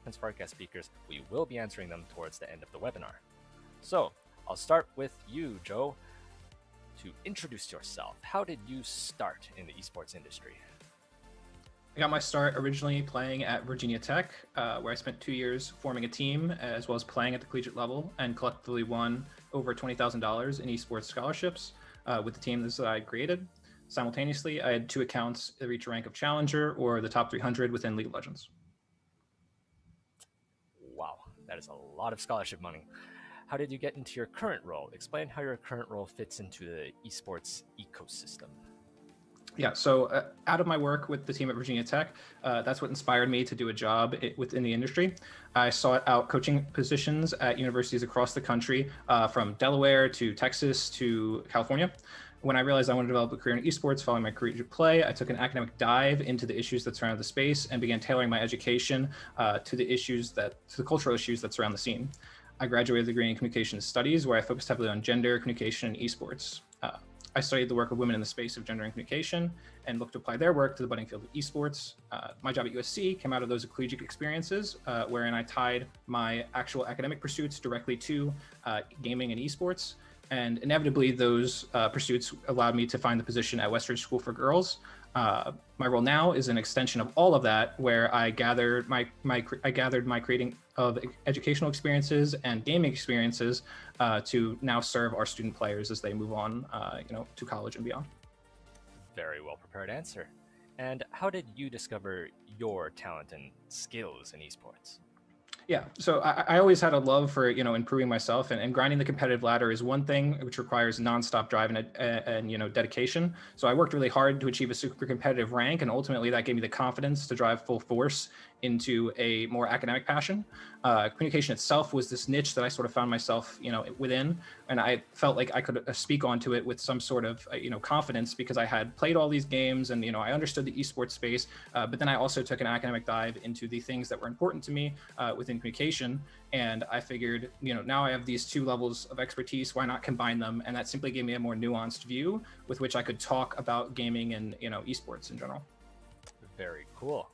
questions for our guest speakers. We will be answering them towards the end of the webinar. So I'll start with you, Joe. To introduce yourself, how did you start in the esports industry? I got my start originally playing at Virginia Tech, where I spent 2 years forming a team as well as playing at the collegiate level, and collectively won over $20,000 in esports scholarships with the team that I created. Simultaneously, I had 2 accounts that reach a rank of challenger or the top 300 within League of Legends. Wow, that is a lot of scholarship money. How did you get into your current role? Explain how your current role fits into the esports ecosystem. Yeah, so out of my work with the team at Virginia Tech, that's what inspired me to do a job within the industry. I sought out coaching positions at universities across the country, from Delaware to Texas to California. When I realized I wanted to develop a career in esports following my collegiate play, I took an academic dive into the issues that surround the space and began tailoring my education to the cultural issues that surround the scene. I graduated with a degree in communication studies, where I focused heavily on gender, communication, and esports. I studied the work of women in the space of gender and communication and looked to apply their work to the budding field of esports. My job at USC came out of those collegiate experiences, wherein I tied my actual academic pursuits directly to gaming and esports. And inevitably, those pursuits allowed me to find the position at Western School for Girls. My role now is an extension of all of that, where I gathered my creating of educational experiences and gaming experiences to now serve our student players as they move on, to college and beyond. Very well prepared answer. And how did you discover your talent and skills in esports? Yeah, so I always had a love for improving myself, and grinding the competitive ladder is one thing which requires nonstop drive and dedication. So I worked really hard to achieve a super competitive rank, and ultimately that gave me the confidence to drive full force into a more academic passion. Communication itself was this niche that I sort of found myself within, and I felt like I could speak onto it with some sort of confidence, because I had played all these games and I understood the esports space, but then I also took an academic dive into the things that were important to me within communication, and I figured now I have these 2 levels of expertise, why not combine them? And that simply gave me a more nuanced view with which I could talk about gaming and esports in general. Very cool.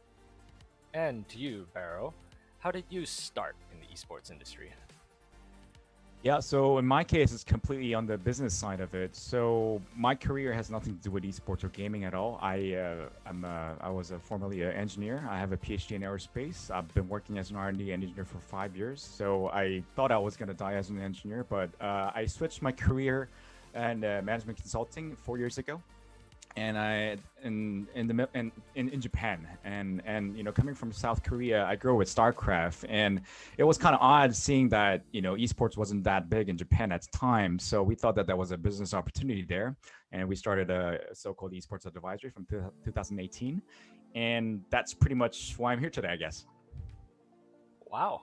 And to you, Barrow, how did you start in the esports industry? Yeah, so in my case, it's completely on the business side of it. So my career has nothing to do with esports or gaming at all. I was formerly an engineer. I have a PhD in aerospace. I've been working as an R&D engineer for 5 years. So I thought I was going to die as an engineer, but I switched my career and management consulting 4 years ago. And in Japan, and coming from South Korea, I grew up with StarCraft, and it was kind of odd seeing that esports wasn't that big in Japan at the time. So we thought that there was a business opportunity there, and we started a so-called esports advisory from 2018, and that's pretty much why I'm here today, I guess. Wow!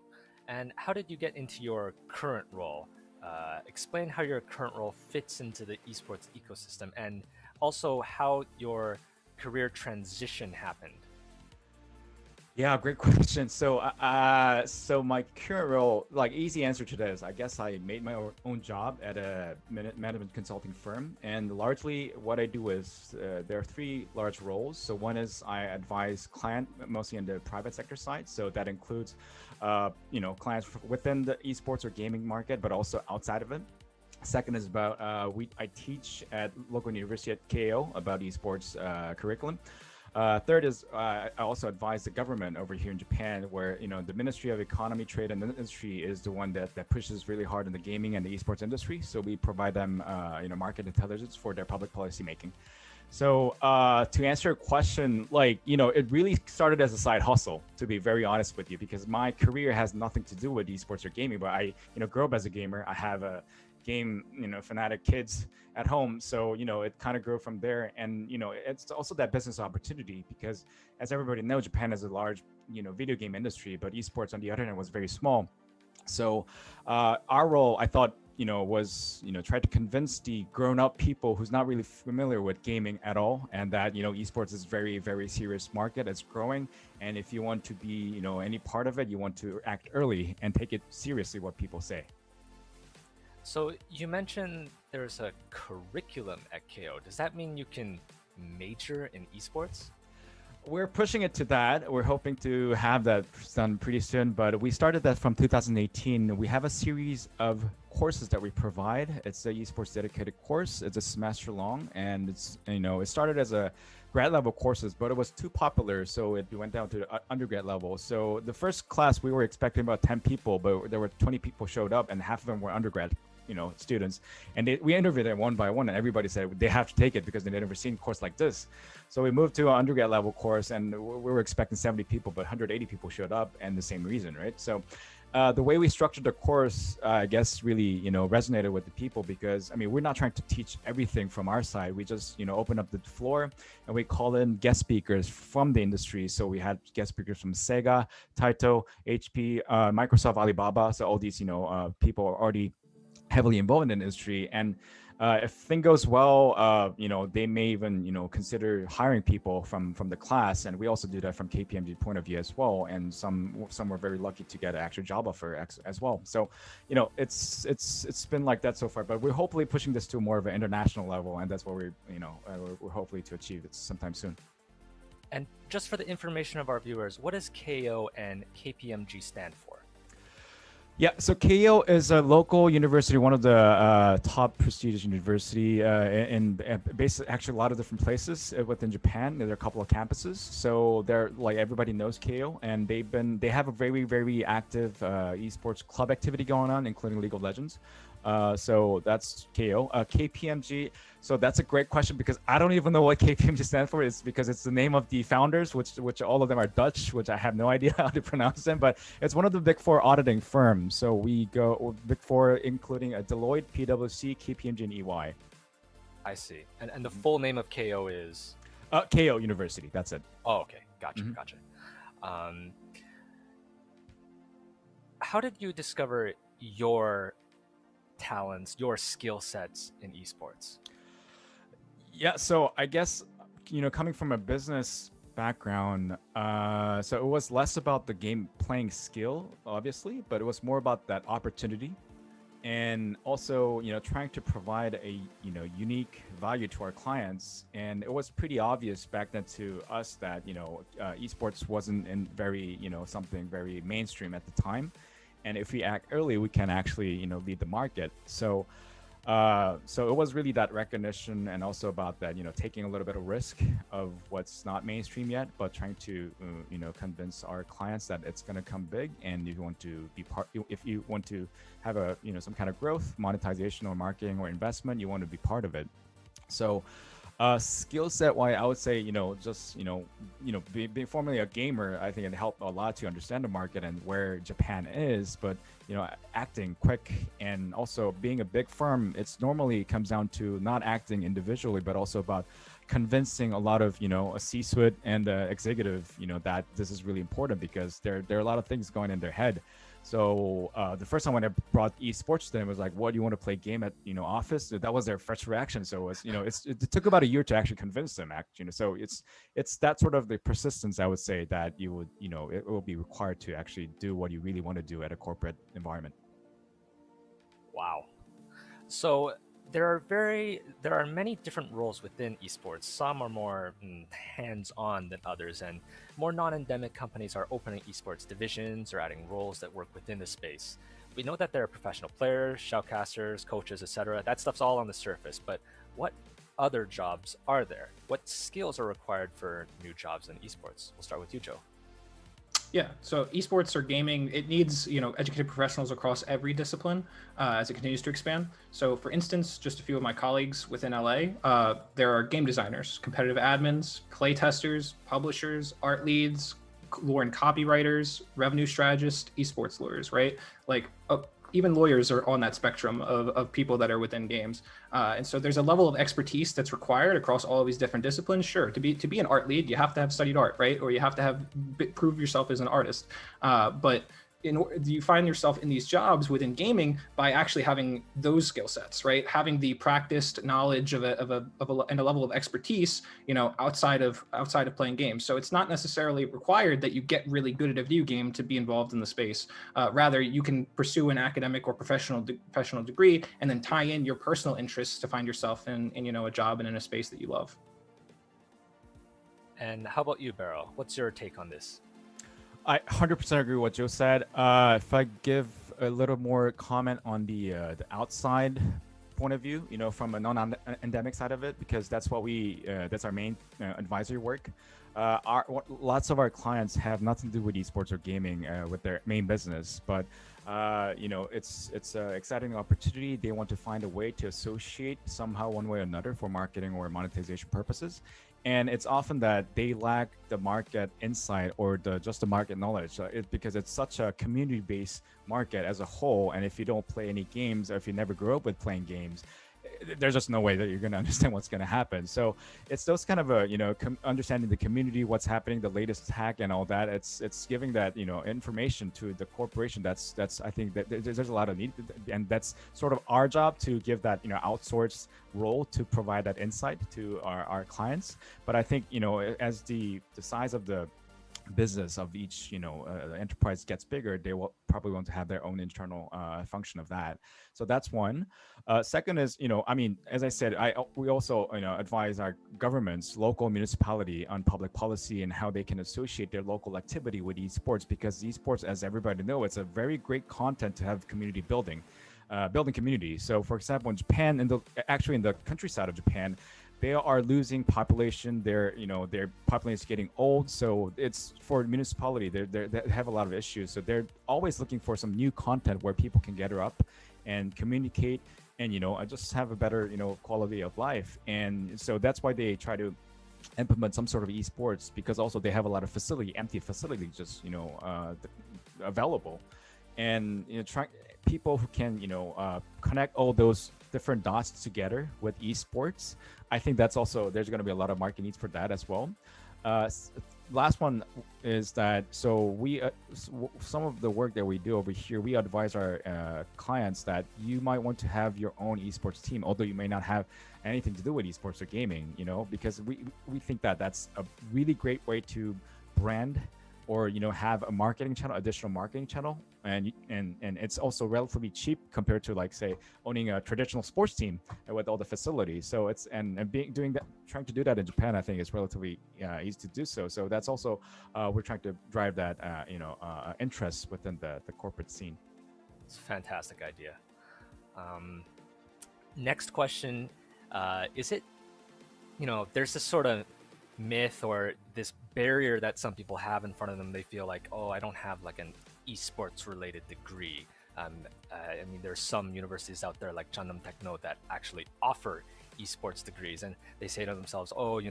And how did you get into your current role? Explain how your current role fits into the esports ecosystem, and also how your career transition happened. Yeah, great question. So my current role, like, easy answer to this, I guess I made my own job at a management consulting firm, and largely what I do is there are 3 large roles. So one is I advise client mostly in the private sector side. So that includes clients within the esports or gaming market, but also outside of it. Second is about I teach at local university at KO about esports curriculum. Third is I also advise the government over here in Japan, where the Ministry of Economy, Trade and Industry is the one that pushes really hard in the gaming and the esports industry. So we provide them market intelligence for their public policy making. So to answer your question, it really started as a side hustle, to be very honest with you, because my career has nothing to do with esports or gaming. But I grew up as a gamer. I have a game fanatic kids at home, so it kind of grew from there. And it's also that business opportunity, because as everybody knows, Japan has a large video game industry, but esports on the other hand was very small. So our role, I thought, was try to convince the grown-up people who's not really familiar with gaming at all, and that esports is very, very serious market. It's growing, and if you want to be any part of it, you want to act early and take it seriously what people say. So you mentioned there's a curriculum at KO. Does that mean you can major in esports? We're pushing it to that. We're hoping to have that done pretty soon, but we started that from 2018. We have a series of courses that we provide. It's a esports dedicated course. It's a semester long, and it started as a grad level courses, but it was too popular, so it went down to undergrad level. So the first class we were expecting about 10 people, but there were 20 people showed up, and half of them were undergrad students, and we interviewed them one by one, and everybody said they have to take it because they'd never seen a course like this. So we moved to an undergrad level course, and we were expecting 70 people, but 180 people showed up, and the same reason, right? So the way we structured the course, I guess, really resonated with the people, because we're not trying to teach everything from our side. We just open up the floor, and we call in guest speakers from the industry. So we had guest speakers from Sega, Taito, HP, Microsoft, Alibaba. So all these people are already heavily involved in the industry, and if thing goes well, they may even consider hiring people from the class, and we also do that from KPMG point of view as well. And some were very lucky to get an actual job offer as well. So it's been like that so far, but we're hopefully pushing this to more of an international level, and that's what we're hopefully to achieve it sometime soon. And just for the information of our viewers, what does KO and KPMG stand for? Yeah, so Keio is a local university, one of the top prestigious university in basically actually a lot of different places within Japan. There are a couple of campuses, so they're like everybody knows Keio, and they have a very, very active esports club activity going on, including League of Legends. So that's KO. KPMG. So that's a great question, because I don't even know what KPMG stands for. It's because it's the name of the founders, which all of them are Dutch, which I have no idea how to pronounce them. But it's one of the Big Four auditing firms. So we go Big Four, including Deloitte, PwC, KPMG, and EY. I see. And the full name of KO is? KO University. That's it. Oh, okay. Gotcha. Mm-hmm. Gotcha. How did you discover your talents, your skill sets in esports? Yeah, so I guess coming from a business background, so it was less about the game playing skill, obviously, but it was more about that opportunity, and also trying to provide a unique value to our clients. And it was pretty obvious back then to us that esports wasn't in very something very mainstream at the time, and if we act early, we can actually lead the market. So it was really that recognition, and also about that taking a little bit of risk of what's not mainstream yet, but trying to convince our clients that it's going to come big, and if you want to have a some kind of growth, monetization, or marketing or investment, you want to be part of it. So skill set why I would say just being formerly a gamer, I think it helped a lot to understand the market and where Japan is. But acting quick, and also being a big firm, it's normally comes down to not acting individually, but also about convincing a lot of a C-suite and the executive that this is really important, because there are a lot of things going in their head. So the first time when I brought esports to them, it was like, what, do you want to play game at office? That was their first reaction. So it was, it took about a year to actually convince them, so it's that sort of the persistence, I would say, that you would it will be required to actually do what you really want to do at a corporate environment. Wow. So there are many different roles within esports. Some are more hands-on than others, and more non-endemic companies are opening esports divisions or adding roles that work within the space. We know that there are professional players, shoutcasters, coaches, etc. That stuff's all on the surface, but what other jobs are there? What skills are required for new jobs in esports? We'll start with you, Joe. Yeah, so esports or gaming, it needs educated professionals across every discipline as it continues to expand. So for instance, just a few of my colleagues within LA, there are game designers, competitive admins, play testers, publishers, art leads, lore and copywriters, revenue strategists, esports lawyers, right? Like even lawyers are on that spectrum of people that are within games. And so there's a level of expertise that's required across all of these different disciplines. Sure, to be an art lead, you have to have studied art, right? Or you have to have prove yourself as an artist. But you find yourself in these jobs within gaming by actually having those skill sets, right? Having the practiced knowledge and a level of expertise, outside of playing games. So it's not necessarily required that you get really good at a video game to be involved in the space. Rather, you can pursue an academic or professional degree and then tie in your personal interests to find yourself in a job and in a space that you love. And how about you, Barrow? What's your take on this? I 100% agree with what Joe said. If I give a little more comment on the outside point of view, from a non-endemic side of it, because that's what that's our main advisory work. Lots of our clients have nothing to do with esports or gaming with their main business, but it's an exciting opportunity. They want to find a way to associate somehow, one way or another, for marketing or monetization purposes. And it's often that they lack the market insight or just the market knowledge, because it's such a community-based market as a whole. And if you don't play any games, or if you never grew up with playing games, there's just no way that you're going to understand what's going to happen. So it's those kind of understanding the community, what's happening, the latest hack and all that. It's giving that information to the corporation. That's I think that there's a lot of need, and that's sort of our job to give that outsourced role to provide that insight to our clients. But I think as the size of the business of each enterprise gets bigger, they will probably want to have their own internal function of that. So that's one. Second is, as I said, we also advise our governments, local municipality, on public policy and how they can associate their local activity with esports, because esports, as everybody knows, it's a very great content to have community building community. So for example, in Japan, in the countryside of Japan, they are losing population. Their population is getting old. So it's for municipality. They have a lot of issues. So they're always looking for some new content where people can gather up and communicate and, just have a better, quality of life. And so that's why they try to implement some sort of esports, because also they have a lot of empty facility just, available. And, people who can, connect all those different dots together with esports. I think that's also, there's going to be a lot of market needs for that as well. Last one is that, so we, some of the work that we do over here, we advise our clients that you might want to have your own esports team, although you may not have anything to do with esports or gaming, because we think that that's a really great way to brand or have a marketing channel, additional marketing channel, and it's also relatively cheap compared to, like, say, owning a traditional sports team with all the facilities. So it's trying to do that in Japan, I think is relatively easy to do so. So that's also we're trying to drive that interest within the corporate scene. It's a fantastic idea. Next question, is it there's this sort of myth or this barrier that some people have in front of them. They feel like, oh, I don't have like an esports related degree. I mean, there's some universities out there like Channam Techno that actually offer esports degrees, and they say to themselves, oh,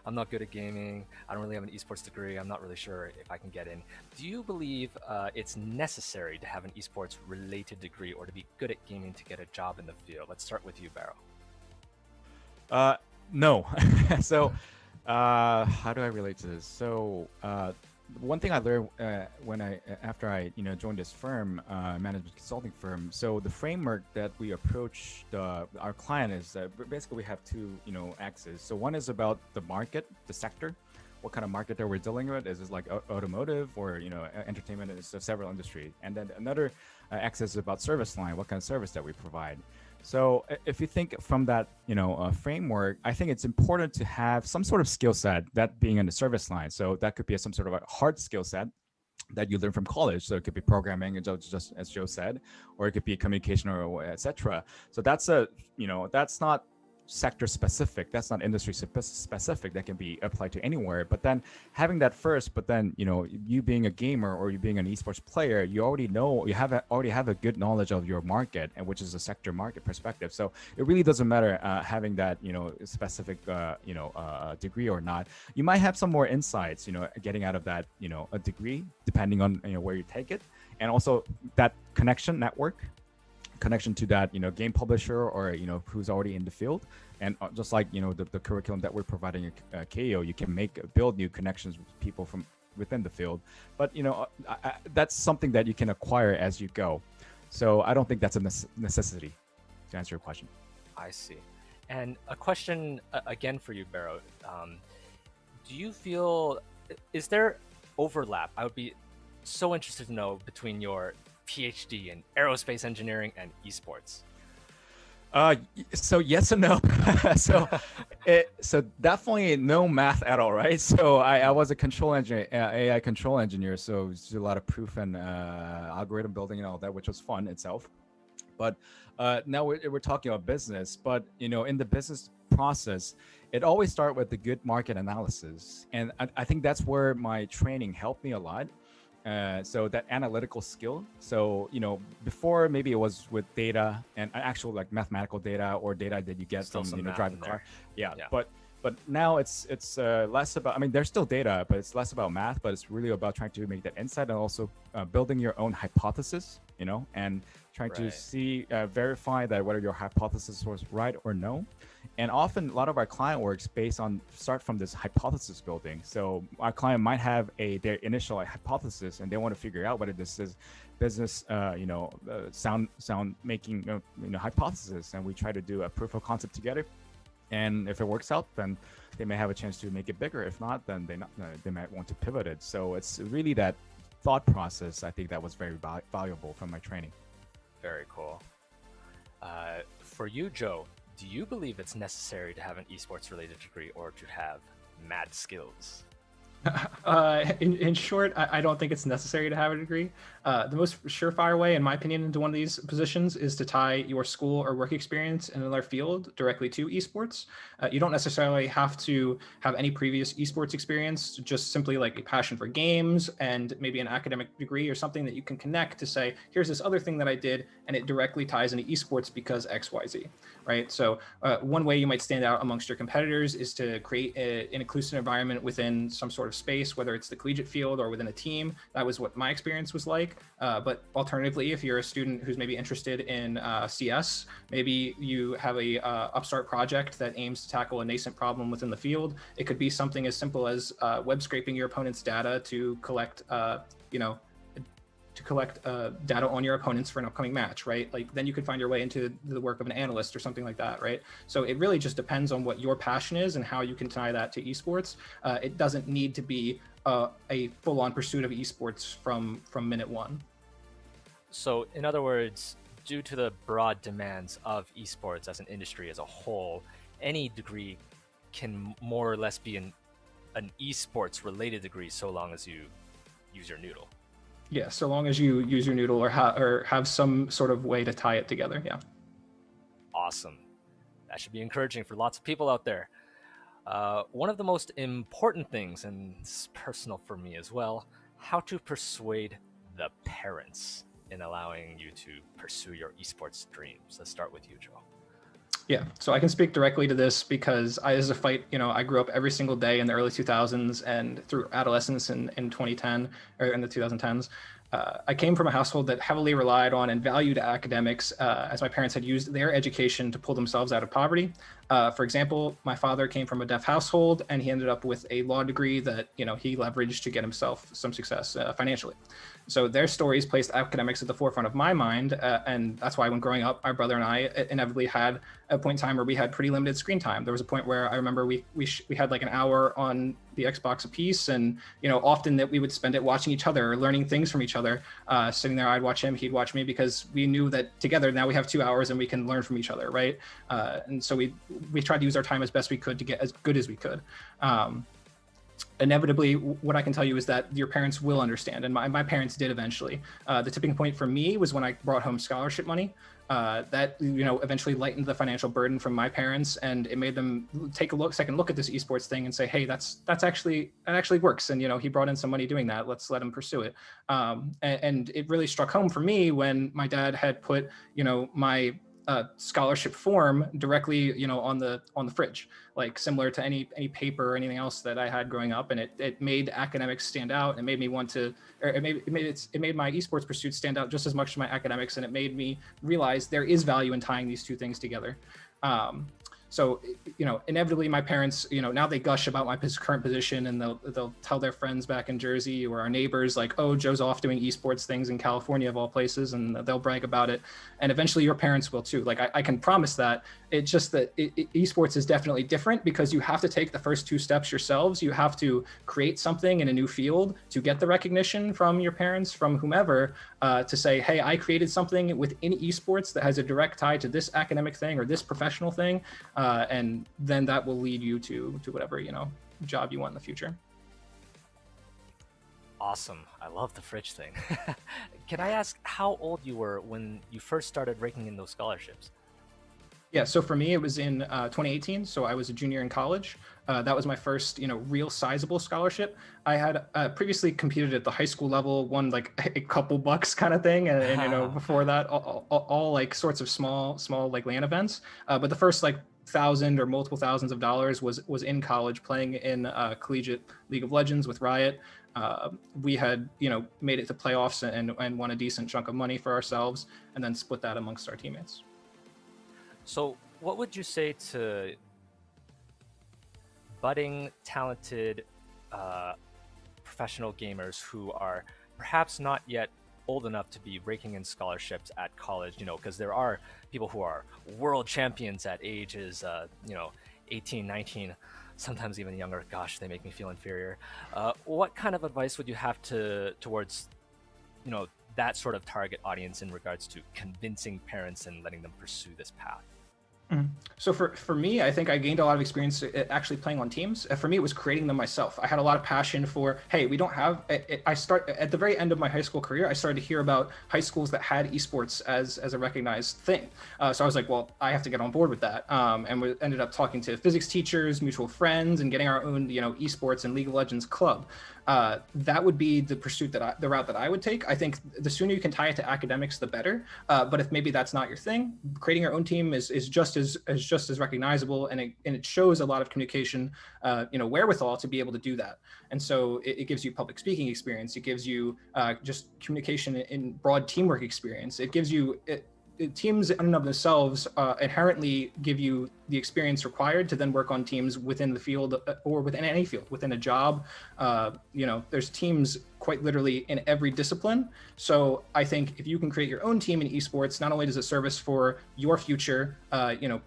I'm not good at gaming, I don't really have an esports degree, I'm not really sure if I can get in. Do you believe it's necessary to have an esports related degree or to be good at gaming to get a job in the field? Let's start with you, Barrow. No. So how do I relate to this? So one thing I learned after I joined this firm, management consulting firm. So the framework that we approach our client is that basically we have two axes. So one is about the market, the sector, what kind of market that we're dealing with. Is it like automotive or entertainment? It's several industries. And then another axis is about service line, what kind of service that we provide. So if you think from that, framework, I think it's important to have some sort of skill set, that being in the service line. So that could be some sort of a hard skill set that you learn from college. So it could be programming, just as Joe said, or it could be communication or etc. So that's that's not sector specific, that's not industry specific, that can be applied to anywhere. But then having that first, but then you being a gamer or you being an esports player, you already have a good knowledge of your market, and which is a sector market perspective. So it really doesn't matter having that specific degree or not. You might have some more insights getting out of that a degree, depending on where you take it, and also that connection to that game publisher or who's already in the field. And just like the curriculum that we're providing at KO, you can build new connections with people from within the field. But that's something that you can acquire as you go. So I don't think that's a necessity, to answer your question. I see. And a question again for you, Barrow. Do you feel, is there overlap? I would be so interested to know between your PhD in aerospace engineering and esports. So yes and no. So So definitely no math at all, right? So I was a control engineer, AI control engineer. So it's a lot of proof and algorithm building and all that, which was fun itself. But now we're talking about business. But in the business process, it always starts with the good market analysis, and I think that's where my training helped me a lot. So that analytical skill. So before maybe it was with data and actual like mathematical data or data that you get Still from some math driving in car. there. Yeah. But now it's less about. I mean, there's still data, but it's less about math. But it's really about trying to make that insight and also building your own hypothesis. And trying to see verify that whether your hypothesis was right or no. And often a lot of our client works start from this hypothesis building. So our client might have their initial hypothesis and they want to figure out whether this is business, sound making, hypothesis. And we try to do a proof of concept together. And if it works out, then they may have a chance to make it bigger. If not, then they might want to pivot it. So it's really that thought process, I think, that was very valuable from my training. Very cool. For you, Joe, do you believe it's necessary to have an esports related degree or to have mad skills? In short, I don't think it's necessary to have a degree. The most surefire way, in my opinion, into one of these positions is to tie your school or work experience in another field directly to esports. You don't necessarily have to have any previous esports experience, just simply like a passion for games and maybe an academic degree or something that you can connect to say, here's this other thing that I did, and it directly ties into esports because X, Y, Z, right? So one way you might stand out amongst your competitors is to create an inclusive environment within some sort of space, whether it's the collegiate field or within a team. That was what my experience was like. But alternatively, if you're a student who's maybe interested in CS, maybe you have a upstart project that aims to tackle a nascent problem within the field. It could be something as simple as web scraping your opponent's data to collect, data on your opponents for an upcoming match, right? Like then you could find your way into the work of an analyst or something like that, right? So it really just depends on what your passion is and how you can tie that to esports. It doesn't need to be a full-on pursuit of esports from minute one. So in other words, due to the broad demands of esports as an industry as a whole, any degree can more or less be an esports related degree so long as you use your noodle. Yeah, so long as you use your noodle or have some sort of way to tie it together. Yeah. Awesome. That should be encouraging for lots of people out there. One of the most important things, and this is personal for me as well, how to persuade the parents in allowing you to pursue your esports dreams. Let's start with you, Joe. Yeah, so I can speak directly to this because as a fight, I grew up every single day in the early 2000s and through adolescence in 2010 or in the 2010s. I came from a household that heavily relied on and valued academics as my parents had used their education to pull themselves out of poverty. For example, my father came from a deaf household and he ended up with a law degree that, he leveraged to get himself some success financially. So their stories placed academics at the forefront of my mind. And that's why when growing up, my brother and I inevitably had a point in time where we had pretty limited screen time. There was a point where I remember we had like an hour on the Xbox apiece, and often that we would spend it watching each other, learning things from each other. Sitting there, I'd watch him, he'd watch me, because we knew that together now we have 2 hours and we can learn from each other, right? And so we tried to use our time as best we could to get as good as we could. Inevitably, what I can tell you is that your parents will understand, and my parents did eventually. The tipping point for me was when I brought home scholarship money. That eventually lightened the financial burden from my parents, and it made them take a second look at this esports thing and say, hey, that actually works, and he brought in some money doing that. Let's let him pursue it. And it really struck home for me when my dad had put my scholarship form directly on the fridge, like similar to any paper or anything else that I had growing up, and it made academics stand out. It made me want to, or it made my esports pursuit stand out just as much as my academics, and it made me realize there is value in tying these two things together. So, inevitably my parents, now they gush about my current position, and they'll tell their friends back in Jersey or our neighbors like, oh, Joe's off doing esports things in California of all places, and they'll brag about it. And eventually your parents will too. Like I can promise that It's just that esports is definitely different because you have to take the first two steps yourselves. You have to create something in a new field to get the recognition from your parents, from whomever, to say, hey, I created something within esports that has a direct tie to this academic thing or this professional thing, and then that will lead you to whatever job you want in the future. Awesome. I love the fridge thing. Can I ask how old you were when you first started raking in those scholarships? Yeah, so for me, it was in 2018. So I was a junior in college. That was my first, real sizable scholarship. I had previously competed at the high school level, won like a couple bucks kind of thing, and before that, all like sorts of small like LAN events. But the first like thousand or multiple thousands of dollars was in college, playing in collegiate League of Legends with Riot. We had made it to playoffs and won a decent chunk of money for ourselves, and then split that amongst our teammates. So what would you say to budding, talented, professional gamers who are perhaps not yet old enough to be raking in scholarships at college, because there are people who are world champions at ages, 18, 19, sometimes even younger. Gosh, they make me feel inferior. What kind of advice would you have towards, that sort of target audience in regards to convincing parents and letting them pursue this path? Mm-hmm. So for me, I think I gained a lot of experience actually playing on teams. For me, it was creating them myself. I had a lot of passion for, hey, we don't have, I start at the very end of my high school career, I started to hear about high schools that had esports as a recognized thing. So I was like, well, I have to get on board with that. And we ended up talking to physics teachers, mutual friends, and getting our own, esports and League of Legends club. That would be the pursuit the route that I would take. I think the sooner you can tie it to academics, the better. But if maybe that's not your thing, creating your own team is just as recognizable, and it shows a lot of communication, wherewithal to be able to do that. And so it gives you public speaking experience. It gives you just communication in broad teamwork experience. It gives you teams in and of themselves inherently give you the experience required to then work on teams within the field or within any field, within a job. There's teams quite literally in every discipline. So I think if you can create your own team in esports, not only does it service for your future,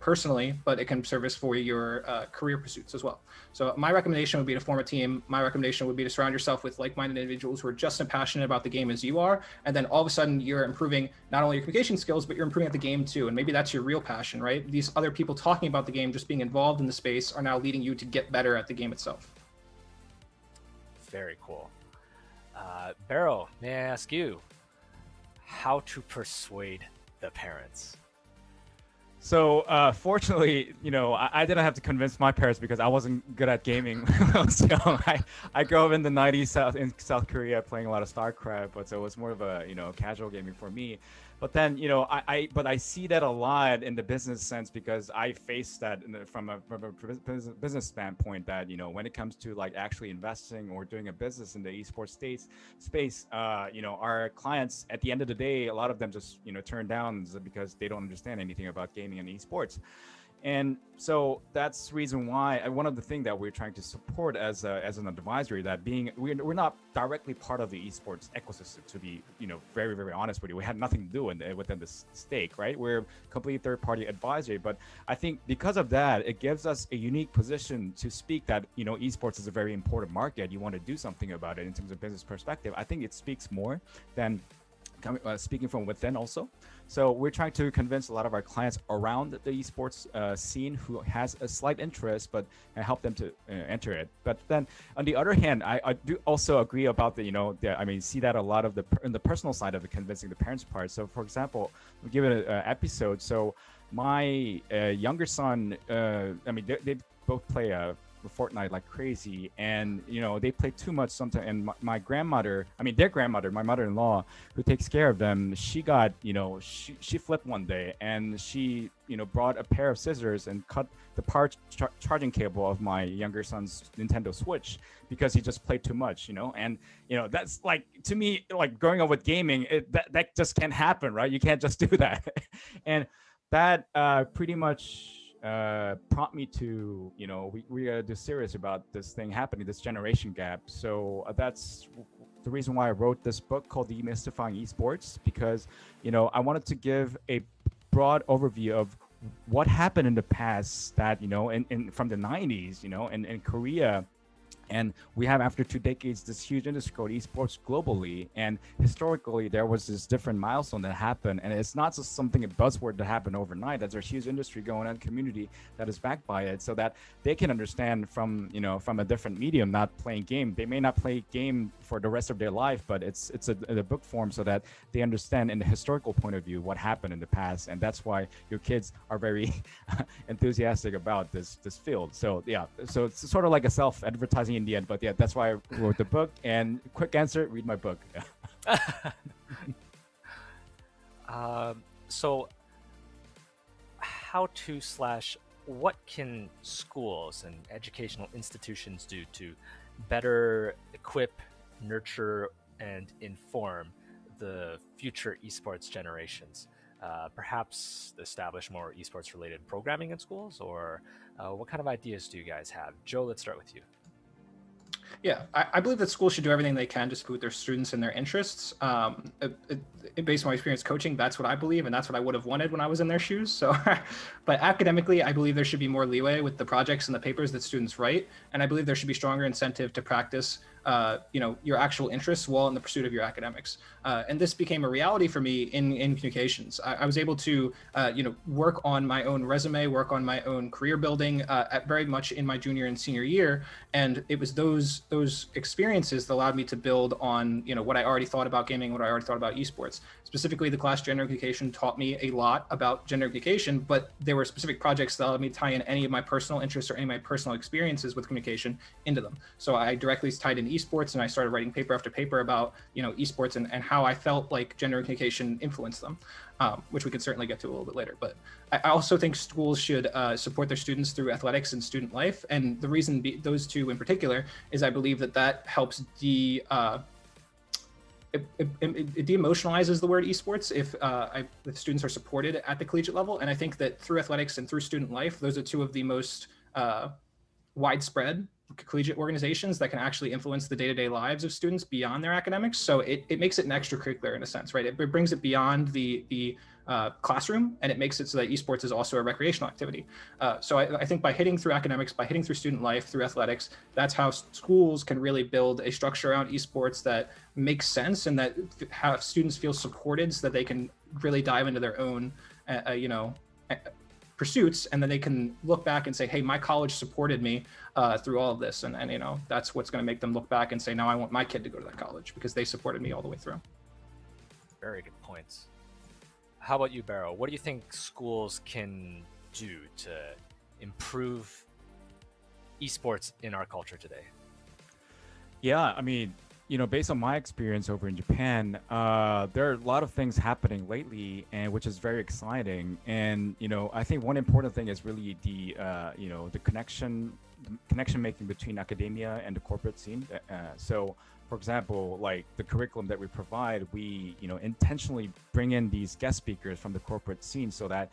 personally, but it can service for your career pursuits as well. So my recommendation would be to form a team. My recommendation would be to surround yourself with like-minded individuals who are just as passionate about the game as you are. And then all of a sudden you're improving not only your communication skills, but you're improving at the game too. And maybe that's your real passion, right? These other people talking about the game, just being involved in the space, are now leading you to get better at the game itself. Very cool. Barrow, may I ask you how to persuade the parents? So fortunately, I didn't have to convince my parents because I wasn't good at gaming when I was young. I grew up in the 90s in South Korea playing a lot of StarCraft, but so it was more of a casual gaming for me. But then I see that a lot in the business sense because I face that from a business standpoint that when it comes to like actually investing or doing a business in the esports space, our clients at the end of the day, a lot of them just turn down because they don't understand anything about gaming and esports. And so that's the reason why one of the things that we're trying to support as an advisory, that we're not directly part of the esports ecosystem, to be very, very honest with you. We had nothing to do within this stake, right? We're completely third-party advisory, but I think because of that, it gives us a unique position to speak that esports is a very important market. You want to do something about it in terms of business perspective. I think it speaks more than speaking from within also. So we're trying to convince a lot of our clients around the esports scene who has a slight interest, but help them to enter it. But then on the other hand, I do also agree about see that a lot of in the personal side of the convincing the parents part. So for example, we'll give it an episode. So my younger son, they both play Fortnite like crazy, and they play too much sometimes. And my grandmother, their grandmother, my mother-in-law, who takes care of them, she got she flipped one day, and she brought a pair of scissors and cut the power charging cable of my younger son's Nintendo Switch because he just played too much, and that's like, to me, like growing up with gaming, that just can't happen, right? You can't just do that. And that pretty much prompt me to we gotta do serious about this thing happening, this generation gap. So that's the reason why I wrote this book called Demystifying Esports, because I wanted to give a broad overview of what happened in the past that, from the 90s, in Korea. And we have, after 2 decades, this huge industry called esports globally. And historically, there was this different milestone that happened. And it's not just something, a buzzword that happened overnight. That there's a huge industry going on, community that is backed by it, so that they can understand from, from a different medium, not playing game. They may not play game for the rest of their life, but it's a book form, so that they understand in the historical point of view what happened in the past. And that's why your kids are very enthusiastic about this field. So yeah, so it's sort of like a self-advertising in the end, but yeah, that's why I wrote the book. And quick answer, read my book. So how to / what can schools and educational institutions do to better equip, nurture, and inform the future esports generations? Perhaps establish more esports related programming in schools, or what kind of ideas do you guys have? Joe, let's start with you. Yeah, I believe that schools should do everything they can to support their students and their interests. Based on my experience coaching, that's what I believe, and that's what I would have wanted when I was in their shoes. So, but academically, I believe there should be more leeway with the projects and the papers that students write, and I believe there should be stronger incentive to practice, your actual interests while in the pursuit of your academics. And this became a reality for me in communications. I was able to, work on my own resume, work on my own career building very much in my junior and senior year, and it was those experiences that allowed me to build on, what I already thought about gaming, what I already thought about esports. Specifically, the class Gender Communication taught me a lot about gender communication, but there were specific projects that allowed me to tie in any of my personal interests or any of my personal experiences with communication into them. So I directly tied in esports, and I started writing paper after paper about, esports and how I felt like gender communication influenced them, which we could certainly get to a little bit later. But I also think schools should support their students through athletics and student life. And the reason those two in particular is I believe that helps it de-emotionalizes the word esports if students are supported at the collegiate level. And I think that through athletics and through student life, those are two of the most widespread collegiate organizations that can actually influence the day-to-day lives of students beyond their academics. So it makes it an extracurricular in a sense, right? It brings it beyond the classroom, and it makes it so that esports is also a recreational activity. So I think by hitting through academics, by hitting through student life, through athletics, that's how schools can really build a structure around esports that makes sense and that have students feel supported so that they can really dive into their own, pursuits, and then they can look back and say, hey, my college supported me through all of this. And that's what's going to make them look back and say, now I want my kid to go to that college because they supported me all the way through. Very good points. How about you, Barrow? What do you think schools can do to improve esports in our culture today? Yeah, I mean, based on my experience over in Japan, there are a lot of things happening lately, and which is very exciting. And I think one important thing is really the connection making between academia and the corporate scene. So, for example, like the curriculum that we provide, we intentionally bring in these guest speakers from the corporate scene so that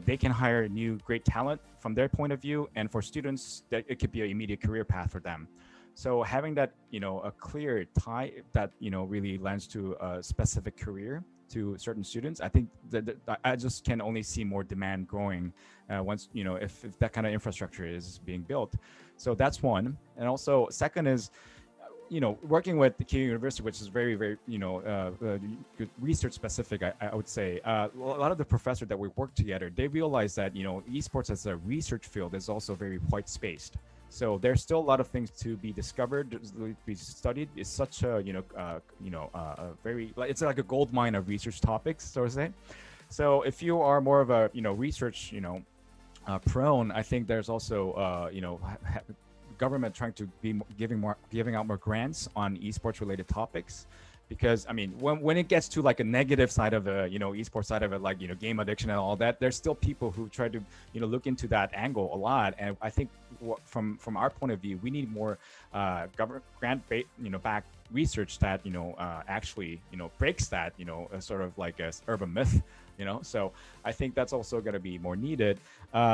they can hire new great talent from their point of view, and for students that it could be an immediate career path for them. So having that, a clear tie that, really lends to a specific career to certain students, I think that I just can only see more demand growing once, if that kind of infrastructure is being built. So that's one. And also second is, working with the Keio University, which is very, very, good research specific, I would say. A lot of the professors that we work together, they realize that, esports as a research field is also very white spaced. So there's still a lot of things to be discovered, be studied. It's such a, very, it's like a gold mine of research topics, so to say. So if you are more of a, research, prone, I think there's also, government trying to be giving out more grants on esports related topics. Because I mean, when it gets to like a negative side of the esports side of it, like game addiction and all that, there's still people who try to look into that angle a lot. And I think from our point of view, we need more government grant backed research that actually breaks that sort of like a urban myth. So I think that's also going to be more needed.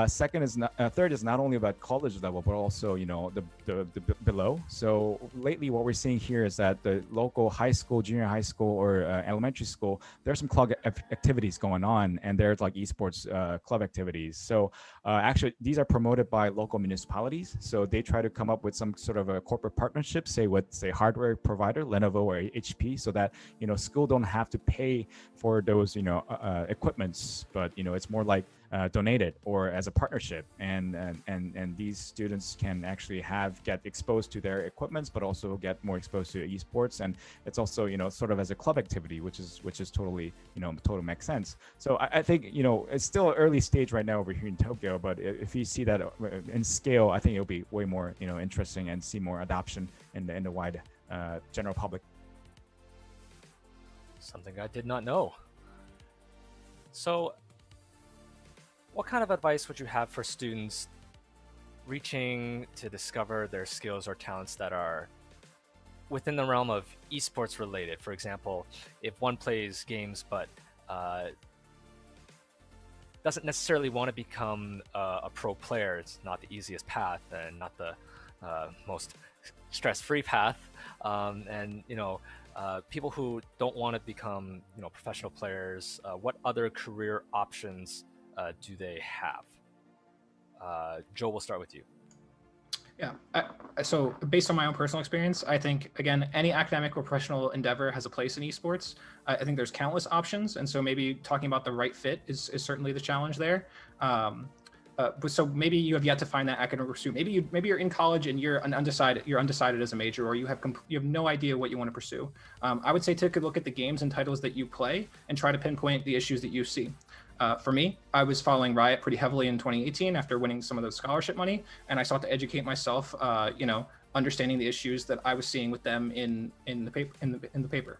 Second is not, third is not only about college level, but also, you know, the below. So lately what we're seeing here is that the local high school, junior high school, or elementary school, there's some club activities going on, and there's like esports club activities. So actually these are promoted by local municipalities. So they try to come up with some sort of a corporate partnership, say with hardware provider, Lenovo or HP, so that, you know, school don't have to pay for those, you know, equipments, but, you know, it's more like donated or as a partnership, and these students can actually get exposed to their equipments, but also get more exposed to esports, and it's also, you know, sort of as a club activity, which is totally, you know, totally makes sense. So I think, you know, it's still early stage right now over here in Tokyo, but if you see that in scale, I think it'll be way more, you know, interesting and see more adoption in the wide general public. Something I did not know. So what kind of advice would you have for students reaching to discover their skills or talents that are within the realm of esports related? For example, if one plays games but doesn't necessarily want to become a pro player, it's not the easiest path and not the most stress-free path. And, you know, people who don't want to become, you know, professional players, what other career options do they have? Joe, we'll start with you. Yeah, so based on my own personal experience, I think, again, any academic or professional endeavor has a place in esports. I think there's countless options, and so maybe talking about the right fit is certainly the challenge there. So maybe you have yet to find that academic pursuit. Maybe you're in college and you're undecided as a major, or you have no idea what you want to pursue. I would say take a look at the games and titles that you play and try to pinpoint the issues that you see. For me, I was following Riot pretty heavily in 2018 after winning some of the scholarship money, and I sought to educate myself, you know, understanding the issues that I was seeing with them in the paper.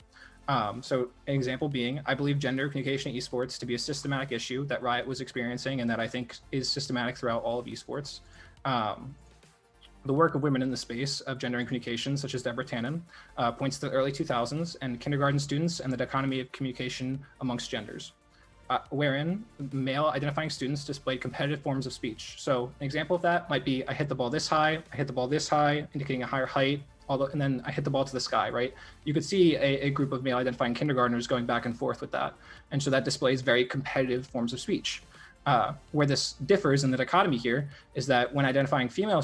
So an example being, I believe gender communication in esports to be a systematic issue that Riot was experiencing, and that I think is systematic throughout all of esports. The work of women in the space of gender and communication, such as Deborah Tannen, points to the early 2000s and kindergarten students and the dichotomy of communication amongst genders. Wherein male identifying students displayed competitive forms of speech. So an example of that might be, I hit the ball this high, I hit the ball this high, indicating a higher height, and then I hit the ball to the sky, right? You could see a group of male identifying kindergartners going back and forth with that. And so that displays very competitive forms of speech. Where this differs in the dichotomy here is that when identifying female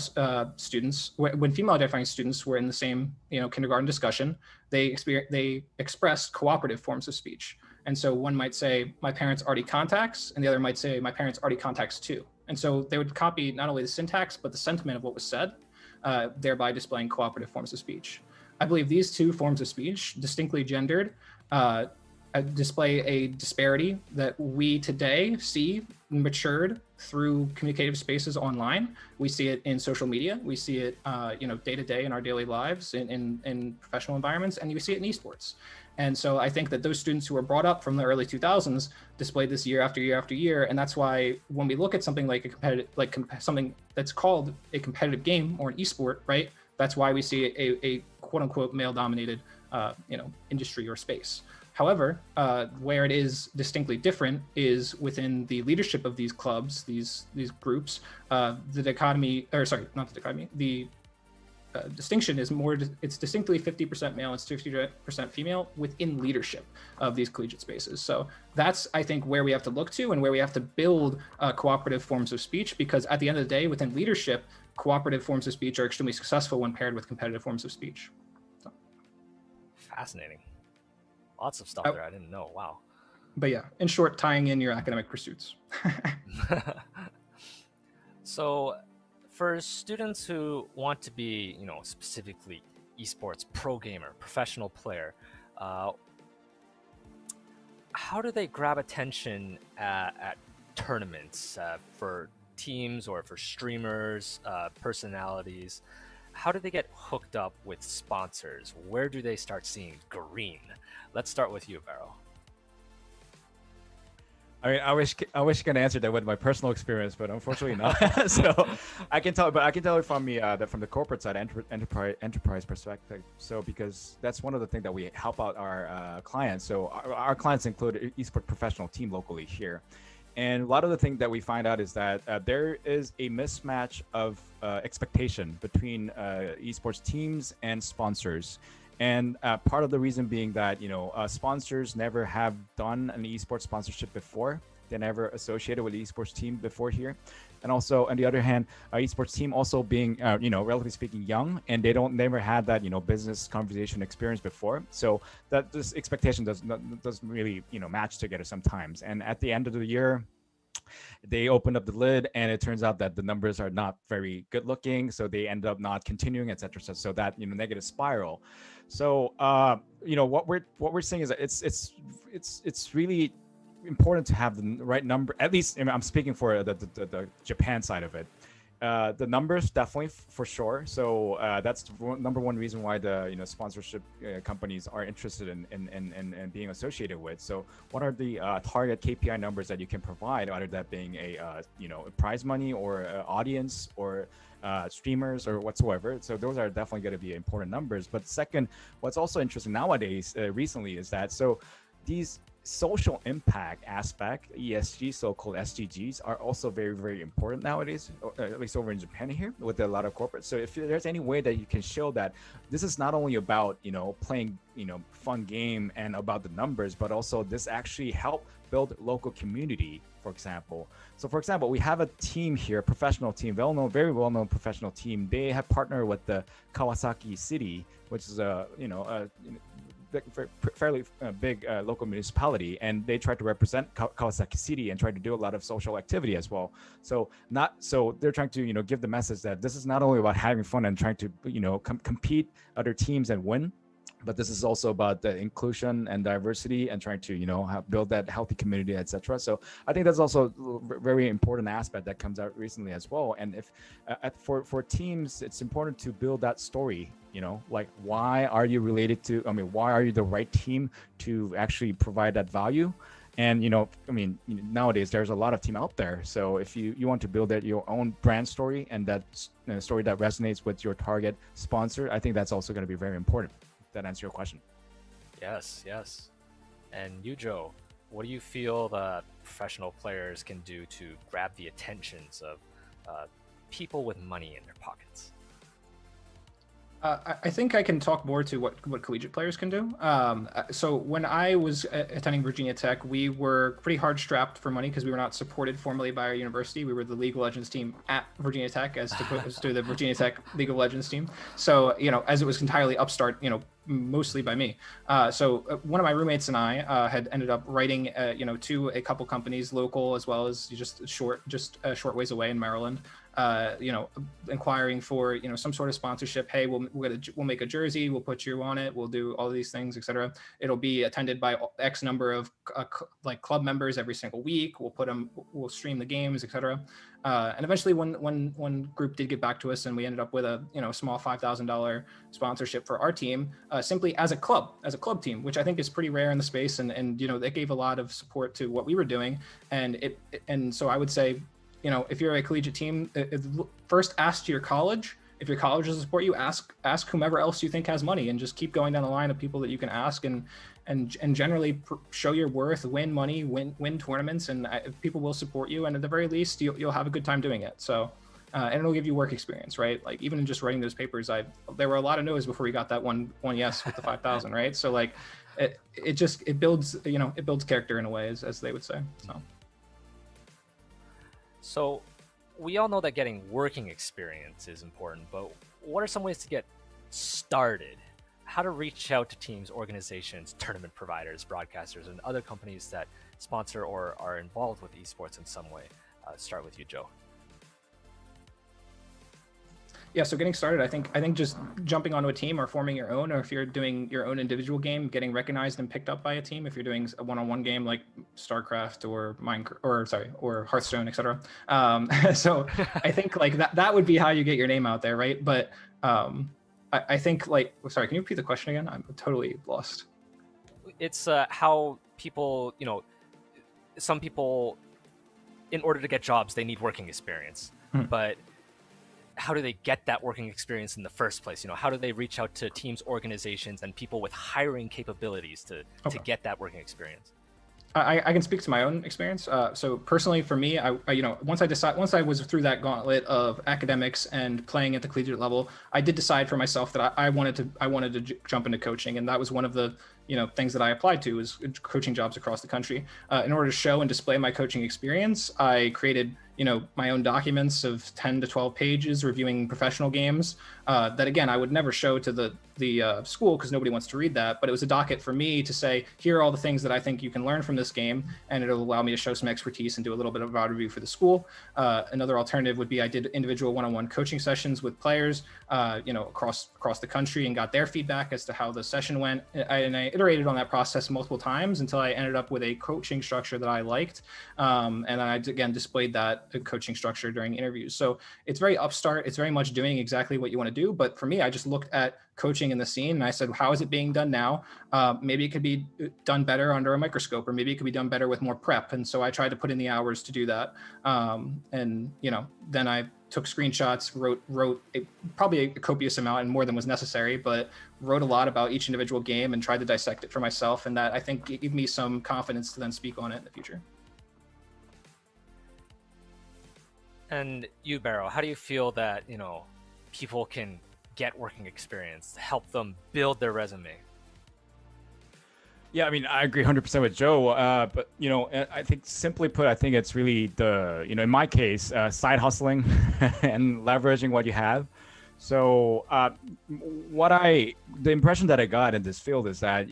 students, when female identifying students were in the same, you know, kindergarten discussion, they expressed cooperative forms of speech. And so one might say, my parents already contacts, and the other might say, my parents already contacts too. And so they would copy not only the syntax, but the sentiment of what was said, thereby displaying cooperative forms of speech. I believe these two forms of speech, distinctly gendered, display a disparity that we today see matured through communicative spaces online. We see it in social media. We see it, you know, day to day in our daily lives, in professional environments, and you see it in esports. And so I think that those students who were brought up from the early 2000s displayed this year after year after year. And that's why when we look at something like something that's called a competitive game or an esport, right? That's why we see a quote unquote male dominated, you know, industry or space. However, where it is distinctly different is within the leadership of these clubs, these groups. The distinction is more, it's distinctly 50% male and 50% female within leadership of these collegiate spaces. So that's, I think, where we have to look to and where we have to build cooperative forms of speech, because at the end of the day, within leadership, cooperative forms of speech are extremely successful when paired with competitive forms of speech. So. Fascinating. Lots of stuff there I didn't know. Wow. But yeah, in short, tying in your academic pursuits. So for students who want to be, you know, specifically esports pro gamer, professional player, how do they grab attention at tournaments for teams or for streamers, personalities? How do they get hooked up with sponsors? Where do they start seeing green? Let's start with you, Vero. I mean, I wish I could answer that with my personal experience, but unfortunately not. So I can tell you from the corporate side, enterprise perspective. So because that's one of the things that we help out our clients. So our clients include esports professional team locally here. And a lot of the thing that we find out is that there is a mismatch of expectation between esports teams and sponsors. And part of the reason being that, sponsors never have done an esports sponsorship before. They never associated with the esports team before here. And also, on the other hand, esports team also being, relatively speaking, young, and they never had that, business conversation experience before. So that this expectation doesn't really, match together sometimes. And at the end of the year, they opened up the lid, and it turns out that the numbers are not very good looking. So they end up not continuing, etc. So that, negative spiral. So what we're saying is that it's really important to have the right number. At least I'm speaking for the Japan side of it. The numbers definitely for sure. So that's the number one reason why the sponsorship companies are interested in being associated with. So what are the target KPI numbers that you can provide, other than being a prize money or audience or streamers or whatsoever. So those are definitely going to be important numbers. But second, what's also interesting nowadays recently is that these social impact aspect, ESG, so-called SDGs, are also very, very important nowadays, at least over in Japan here with a lot of corporates. So if there's any way that you can show that this is not only about, playing, fun game and about the numbers, but also this actually help build local community, for example. So for example, we have a team here, professional team, very well-known professional team. They have partnered with the Kawasaki City, which is a fairly big local municipality, and they try to represent Kawasaki City and try to do a lot of social activity as well. So they're trying to give the message that this is not only about having fun and trying to compete other teams and win, but this is also about the inclusion and diversity and trying to build that healthy community, etc. So I think that's also a very important aspect that comes out recently as well. And if for teams, it's important to build that story. Like, why are you related to? Why are you the right team to actually provide that value? And nowadays there's a lot of team out there. So if you want to build your own brand story and that story that resonates with your target sponsor, I think that's also going to be very important. That answer your question. Yes. And you, Joe, what do you feel that professional players can do to grab the attentions of people with money in their pockets? I think I can talk more to what collegiate players can do. So when I was attending Virginia Tech, we were pretty hard strapped for money because we were not supported formally by our university. We were the League of Legends team at Virginia Tech as to the Virginia Tech League of Legends team. So, as it was entirely upstart, mostly by me. So one of my roommates and I had ended up writing, to a couple companies, local as well as just short ways away in Maryland. Inquiring for some sort of sponsorship. Hey, we'll make a jersey, we'll put you on it, we'll do all these things, etc. It'll be attended by X number of club members every single week. We'll stream the games, etc. And eventually, one group did get back to us, and we ended up with a small $5,000 sponsorship for our team, simply as a club team, which I think is pretty rare in the space, and that gave a lot of support to what we were doing, and so I would say, if you're a collegiate team, first ask your college. If your college doesn't support you, ask whomever else you think has money, and just keep going down the line of people that you can ask, and generally show your worth, win money, win tournaments, and people will support you. And at the very least, you'll have a good time doing it. So, and it'll give you work experience, right? Like, even in just writing those papers, there were a lot of no's before we got that one yes with the 5,000, right? So like, it builds character in a way, as they would say. So we all know that getting working experience is important, but what are some ways to get started? How to reach out to teams, organizations, tournament providers, broadcasters, and other companies that sponsor or are involved with esports in some way? Start with you, Joe. Yeah, so getting started, I think just jumping onto a team or forming your own, or if you're doing your own individual game, getting recognized and picked up by a team. If you're doing a one-on-one game like StarCraft or or Hearthstone, etc. So I think like that would be how you get your name out there, right? But I think sorry, can you repeat the question again? I'm totally lost. It's how people, some people, in order to get jobs, they need working experience, but how do they get that working experience in the first place? How do they reach out to teams, organizations, and people with hiring capabilities to get that working experience? I can speak to my own experience. So personally, for me, once I was through that gauntlet of academics and playing at the collegiate level, I did decide for myself that I wanted to jump into coaching, and that was one of the things that I applied to, was coaching jobs across the country. In order to show and display my coaching experience, I created my own documents of 10 to 12 pages reviewing professional games that, again, I would never show to the school because nobody wants to read that. But it was a docket for me to say, here are all the things that I think you can learn from this game, and it'll allow me to show some expertise and do a little bit of a review for the school. Another alternative would be I did individual one-on-one coaching sessions with players, across the country, and got their feedback as to how the session went. And I iterated on that process multiple times until I ended up with a coaching structure that I liked. And I, again, displayed that coaching structure during interviews. So it's very upstart. It's very much doing exactly what you want to do. But for me, I just looked at coaching in the scene and I said, how is it being done now? Maybe it could be done better under a microscope, or maybe it could be done better with more prep. And so I tried to put in the hours to do that. And then I took screenshots, wrote probably a copious amount and more than was necessary, but wrote a lot about each individual game and tried to dissect it for myself. And that, I think, gave me some confidence to then speak on it in the future. And you, Barrow, how do you feel that, people can get working experience to help them build their resume? Yeah, I mean, I agree 100% with Joe. But, I think, simply put, I think it's really in my case, side hustling and leveraging what you have. So the impression that I got in this field is that,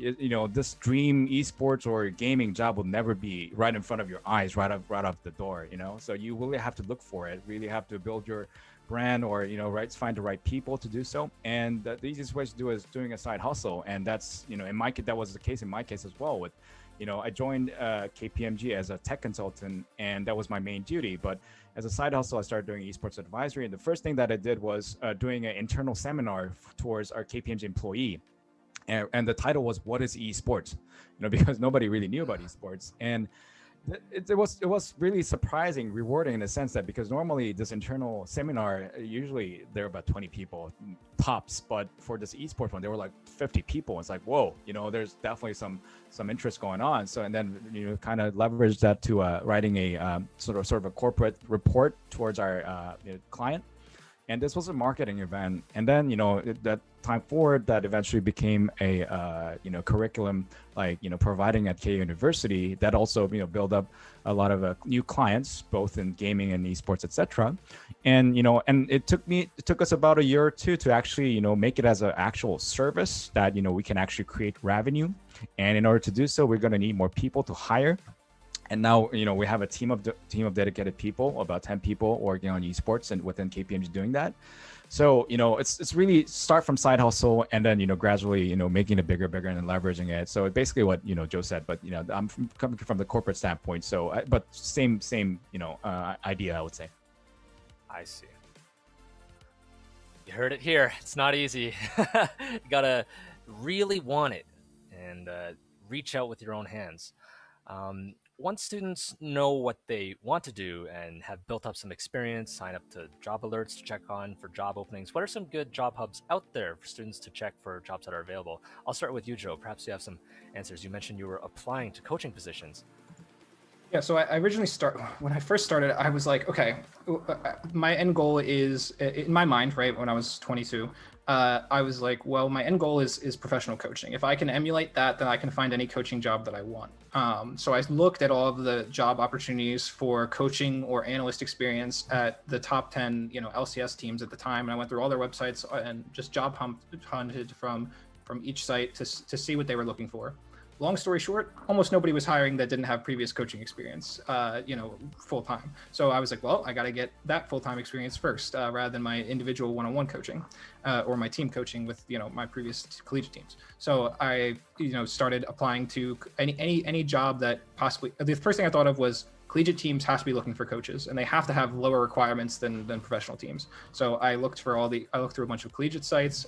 this dream esports or gaming job will never be right in front of your eyes, right off the door, So you really have to look for it, really have to build your brand, or, find the right people to do so. And the easiest way to do it is doing a side hustle. And that's, in my case, that was the case in my case as well. With, I joined KPMG as a tech consultant, and that was my main duty. But as a side hustle, I started doing esports advisory. And the first thing that I did was doing an internal seminar towards our KPMG employee. And the title was, "What is esports?" Because nobody really knew about esports. And it was really surprising, rewarding in the sense that, because normally this internal seminar, usually there are about 20 people tops, but for this esports one, there were like 50 people. It's like, whoa, there's definitely some interest going on. So, and then, kind of leverage that to writing a sort of a corporate report towards our client. And this was a marketing event. And then, that time forward, that eventually became a, curriculum, providing at K University, that also, build up a lot of new clients, both in gaming and esports, etc. And, and it took us about a year or two to actually, make it as an actual service that, we can actually create revenue. And in order to do so, we're going to need more people to hire. And now, we have a team of dedicated people, about 10 people working on esports and within KPMG doing that. So, it's really start from side hustle, and then, gradually, making it bigger and then leveraging it. So basically what, Joe said, but, I'm coming from the corporate standpoint. So, but same, idea, I would say. I see. You heard it here. It's not easy. You gotta really want it and reach out with your own hands. Once students know what they want to do and have built up some experience, sign up to job alerts to check on for job openings, what are some good job hubs out there for students to check for jobs that are available? I'll start with you, Joe. Perhaps you have some answers. You mentioned you were applying to coaching positions. Yeah, so I originally when I first started, I was like, okay, my end goal is, in my mind, right, when I was 22, I was like, well, my end goal is professional coaching. If I can emulate that, then I can find any coaching job that I want. So I looked at all of the job opportunities for coaching or analyst experience at the top 10, LCS teams at the time. And I went through all their websites and just job hunted from each site to see what they were looking for. Long story short, almost nobody was hiring that didn't have previous coaching experience, full time. So I was like, well, I got to get that full-time experience first, rather than my individual one-on-one coaching, or my team coaching with, my previous collegiate teams. So I, started applying to any job that possibly. The first thing I thought of was collegiate teams have to be looking for coaches, and they have to have lower requirements than professional teams. So I looked through a bunch of collegiate sites.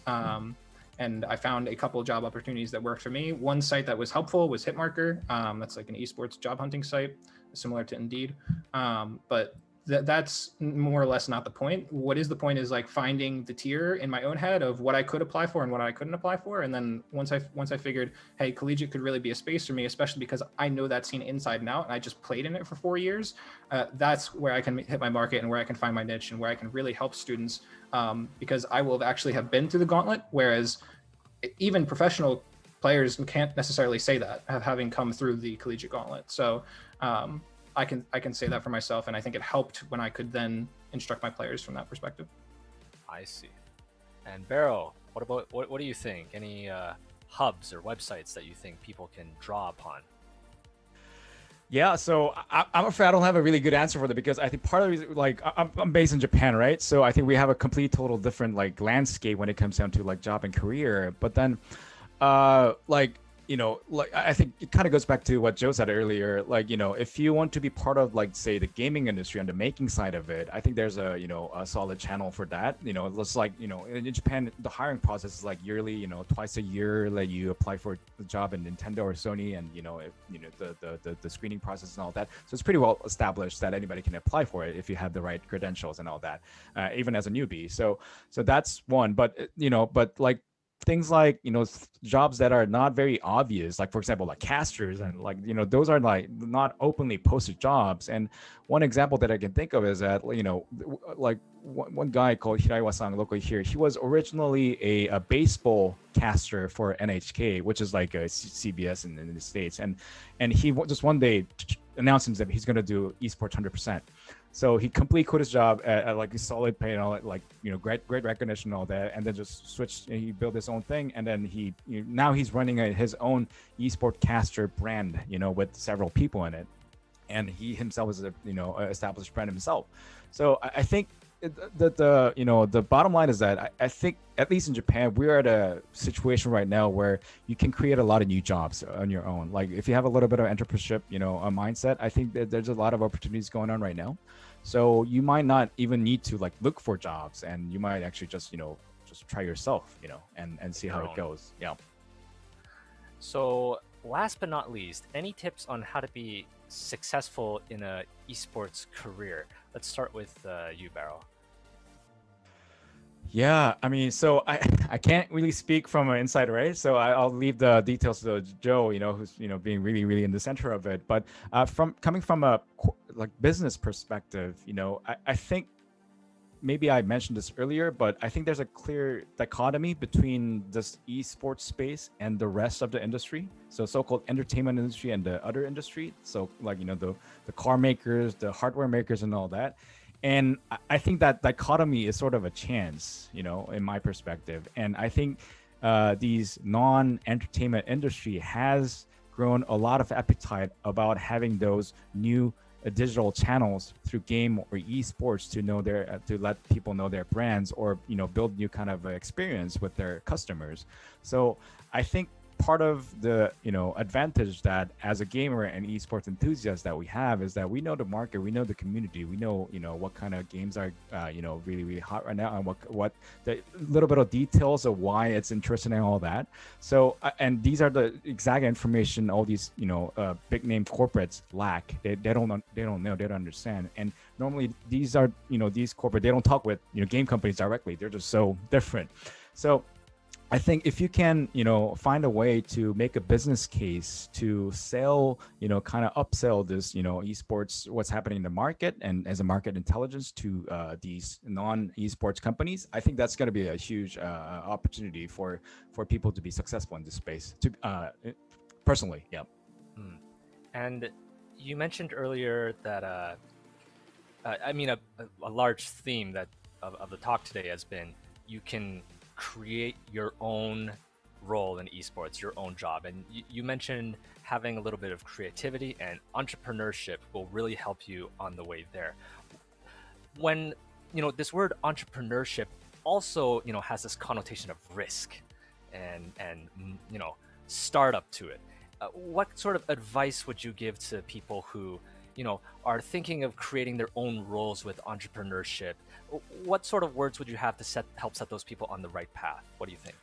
And I found a couple of job opportunities that worked for me. One site that was helpful was Hitmarker. That's like an esports job hunting site, similar to Indeed. But that's more or less not the point. What is the point is like finding the tier in my own head of what I could apply for and what I couldn't apply for. And then once I figured, hey, collegiate could really be a space for me, especially because I know that scene inside and out, and I just played in it for 4 years. That's where I can hit my market and where I can find my niche and where I can really help students, because I will actually have been through the gauntlet, whereas even professional players can't necessarily say that, having come through the collegiate gauntlet. So I can say that for myself, and I think it helped when I could then instruct my players from that perspective. I see. And Barrow, what do you think? Any hubs or websites that you think people can draw upon? Yeah, so I'm afraid I don't have a really good answer for that, because I think part of the reason, like I'm based in Japan, right? So I think we have a complete total different like landscape when it comes down to like job and career. But then like, you know, like I think it kind of goes back to what Joe said earlier. Like, you know, if you want to be part of like, say, the gaming industry and the making side of it, I think there's a, you know, a solid channel for that. You know, it's like, you know, in Japan, the hiring process is like yearly, you know, twice a year, like you apply for the job in Nintendo or Sony, and, you know, if, you know, the screening process and all that. So it's pretty well established that anybody can apply for it if you have the right credentials and all that, even as a newbie. So that's one. But, you know, but like, things like, you know, jobs that are not very obvious, like for example, like casters, and like, you know, those are like not openly posted jobs. And one example that I can think of is that, you know, like one guy called Hiraiwa-san locally here, he was originally a baseball caster for NHK, which is like a CBS in the States. And he just one day announced that he's going to do esports 100%. So he completely quit his job at like a solid pay and all that, like, you know, great recognition and all that, and then just switched. And he built his own thing, and then now he's running his own esport caster brand, you know, with several people in it, and he himself is a, you know, established brand himself. So I think the you know, the bottom line is that I think at least in Japan we're at a situation right now where you can create a lot of new jobs on your own. Like if you have a little bit of entrepreneurship, you know, a mindset, I think that there's a lot of opportunities going on right now. So you might not even need to like look for jobs, and you might actually just, you know, just try yourself, you know, and see how it goes. Yeah. So last but not least, any tips on how to be successful in a esports career? Let's start with you, Barrow. Yeah, I mean, so I can't really speak from an insider, right? So I'll leave the details to Joe, you know, who's, you know, being really in the center of it. But from coming from a like business perspective, you know, I think maybe I mentioned this earlier, but I think there's a clear dichotomy between this esports space and the rest of the industry. So so-called entertainment industry and the other industry. So like, you know, the car makers, the hardware makers, and all that. And I think that dichotomy is sort of a chance, you know, in my perspective. And I think these non-entertainment industry has grown a lot of appetite about having those new digital channels through game or esports to know to let people know their brands, or, you know, build new kind of experience with their customers. So I think part of the, you know, advantage that as a gamer and esports enthusiast that we have is that we know the market, we know the community, we know, you know, what kind of games are you know, really hot right now, and what the little bit of details of why it's interesting and all that. So and these are the exact information all these, you know, big name corporates lack. They don't know, they don't understand. And normally these are, you know, these corporate, they don't talk with, you know, game companies directly. They're just so different. So I think if you can, you know, find a way to make a business case to sell, you know, kind of upsell this, you know, esports, what's happening in the market, and as a market intelligence to these non-esports companies, I think that's going to be a huge opportunity for people to be successful in this space. To personally, yeah. And you mentioned earlier that I mean, a large theme that of the talk today has been you can create your own role in esports, your own job. And you mentioned having a little bit of creativity and entrepreneurship will really help you on the way there. When, you know, this word entrepreneurship also, you know, has this connotation of risk and you know, startup to it. What sort of advice would you give to people who, you know, are thinking of creating their own roles with entrepreneurship? What sort of words would you have to help set those people on the right path? What do you think?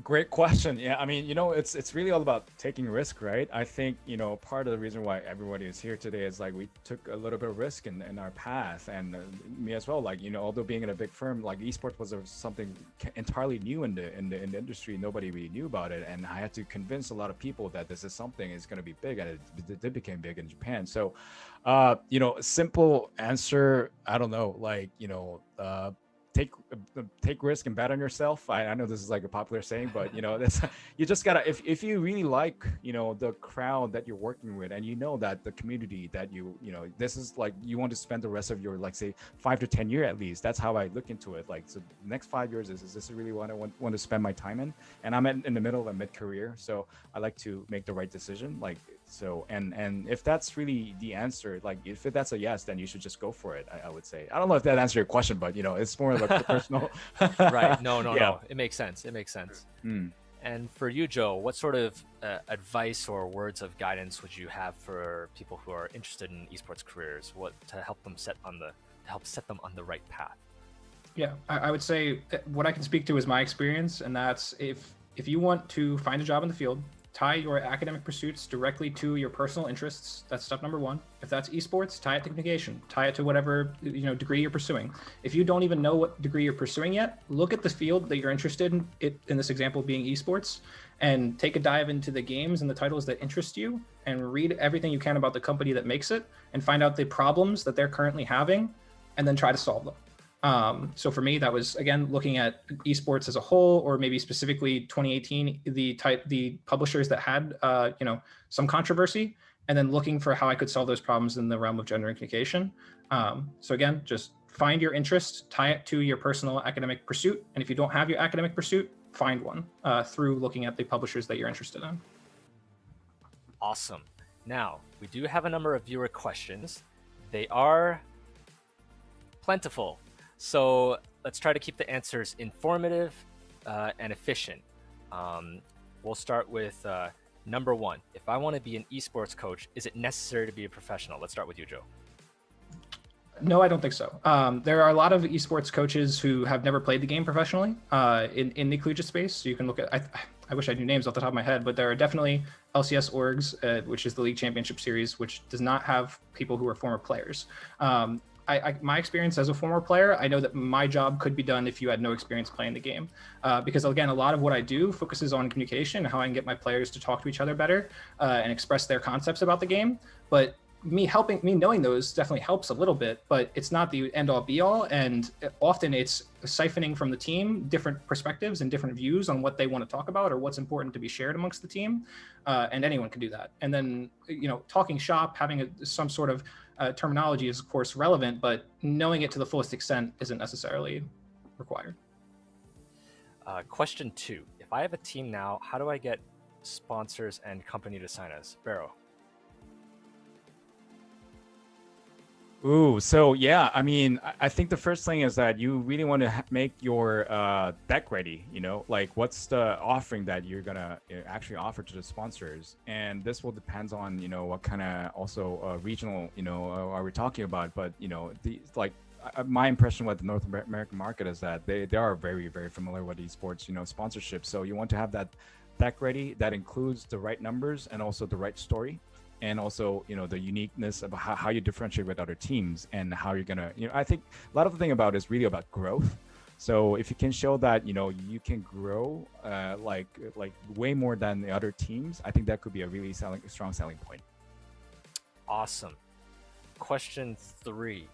Great question. Yeah, I mean, it's really all about taking risk, right? I think, part of the reason why everybody is here today is like we took a little bit of risk in our path, and me as well. Like, although being in a big firm, like esports was something entirely new in the industry, nobody really knew about it, and I had to convince a lot of people that this is something is going to be big, and it did became big in Japan. So, simple answer, I don't know, like, take risk and bet on yourself. I know this is like a popular saying, but that's you just gotta, if you really like the crowd that you're working with, and that the community that this is like you want to spend the rest of your, like, say 5 to 10 year at least. That's how I look into it. Like, so the next 5 years is this really what I want to spend my time in? And I'm in the middle of a mid-career, so I like to make the right decision. Like, so and if that's really the answer, like if that's a yes, then you should just go for it. I would say. I don't know if that answered your question, but it's more of a personal. Right. No. Yeah. It makes sense. It makes sense. Mm. And for you, Joe, what sort of advice or words of guidance would you have for people who are interested in esports careers? What to help set them on the right path? Yeah, I would say what I can speak to is my experience, and that's if you want to find a job in the field, tie your academic pursuits directly to your personal interests. That's step number one. If that's esports, tie it to communication, tie it to whatever degree you're pursuing. If you don't even know what degree you're pursuing yet, look at the field that you're interested in, in this example being esports, and take a dive into the games and the titles that interest you, and read everything you can about the company that makes it, and find out the problems that they're currently having, and then try to solve them. So for me, that was, again, looking at esports as a whole, or maybe specifically 2018, the publishers that had, some controversy, and then looking for how I could solve those problems in the realm of gender and communication. So again, just find your interest, tie it to your personal academic pursuit. And if you don't have your academic pursuit, find one through looking at the publishers that you're interested in. Awesome. Now, we do have a number of viewer questions. They are plentiful. So let's try to keep the answers informative and efficient. We'll start with number one. If I want to be an esports coach, is it necessary to be a professional? Let's start with you, Joe. No, I don't think so. There are a lot of esports coaches who have never played the game professionally in the collegiate space. So you can look at, I wish I knew names off the top of my head, but there are definitely LCS orgs, which is the League Championship Series, which does not have people who are former players. My experience as a former player, I know that my job could be done if you had no experience playing the game. Because again, a lot of what I do focuses on communication, how I can get my players to talk to each other better and express their concepts about the game. But me knowing those definitely helps a little bit, but it's not the end all be all. And often it's siphoning from the team different perspectives and different views on what they want to talk about or what's important to be shared amongst the team. And anyone can do that. And then, talking shop, having some sort of terminology is of course relevant, but knowing it to the fullest extent isn't necessarily required. Question 2. If I have a team now, how do I get sponsors and company to sign us? Barrow. Ooh, so yeah, I mean, I think the first thing is that you really want to make your deck ready, like what's the offering that you're gonna actually offer to the sponsors, and this will depend on, what kind of also regional, are we talking about, but my impression with the North American market is that they are very, very familiar with esports, sponsorship. So you want to have that deck ready that includes the right numbers and also the right story. And also, the uniqueness of how you differentiate with other teams and how you're gonna, I think a lot of the thing about it is really about growth. So if you can show that, you can grow like way more than the other teams, I think that could be a really strong selling point. Awesome. Question 3.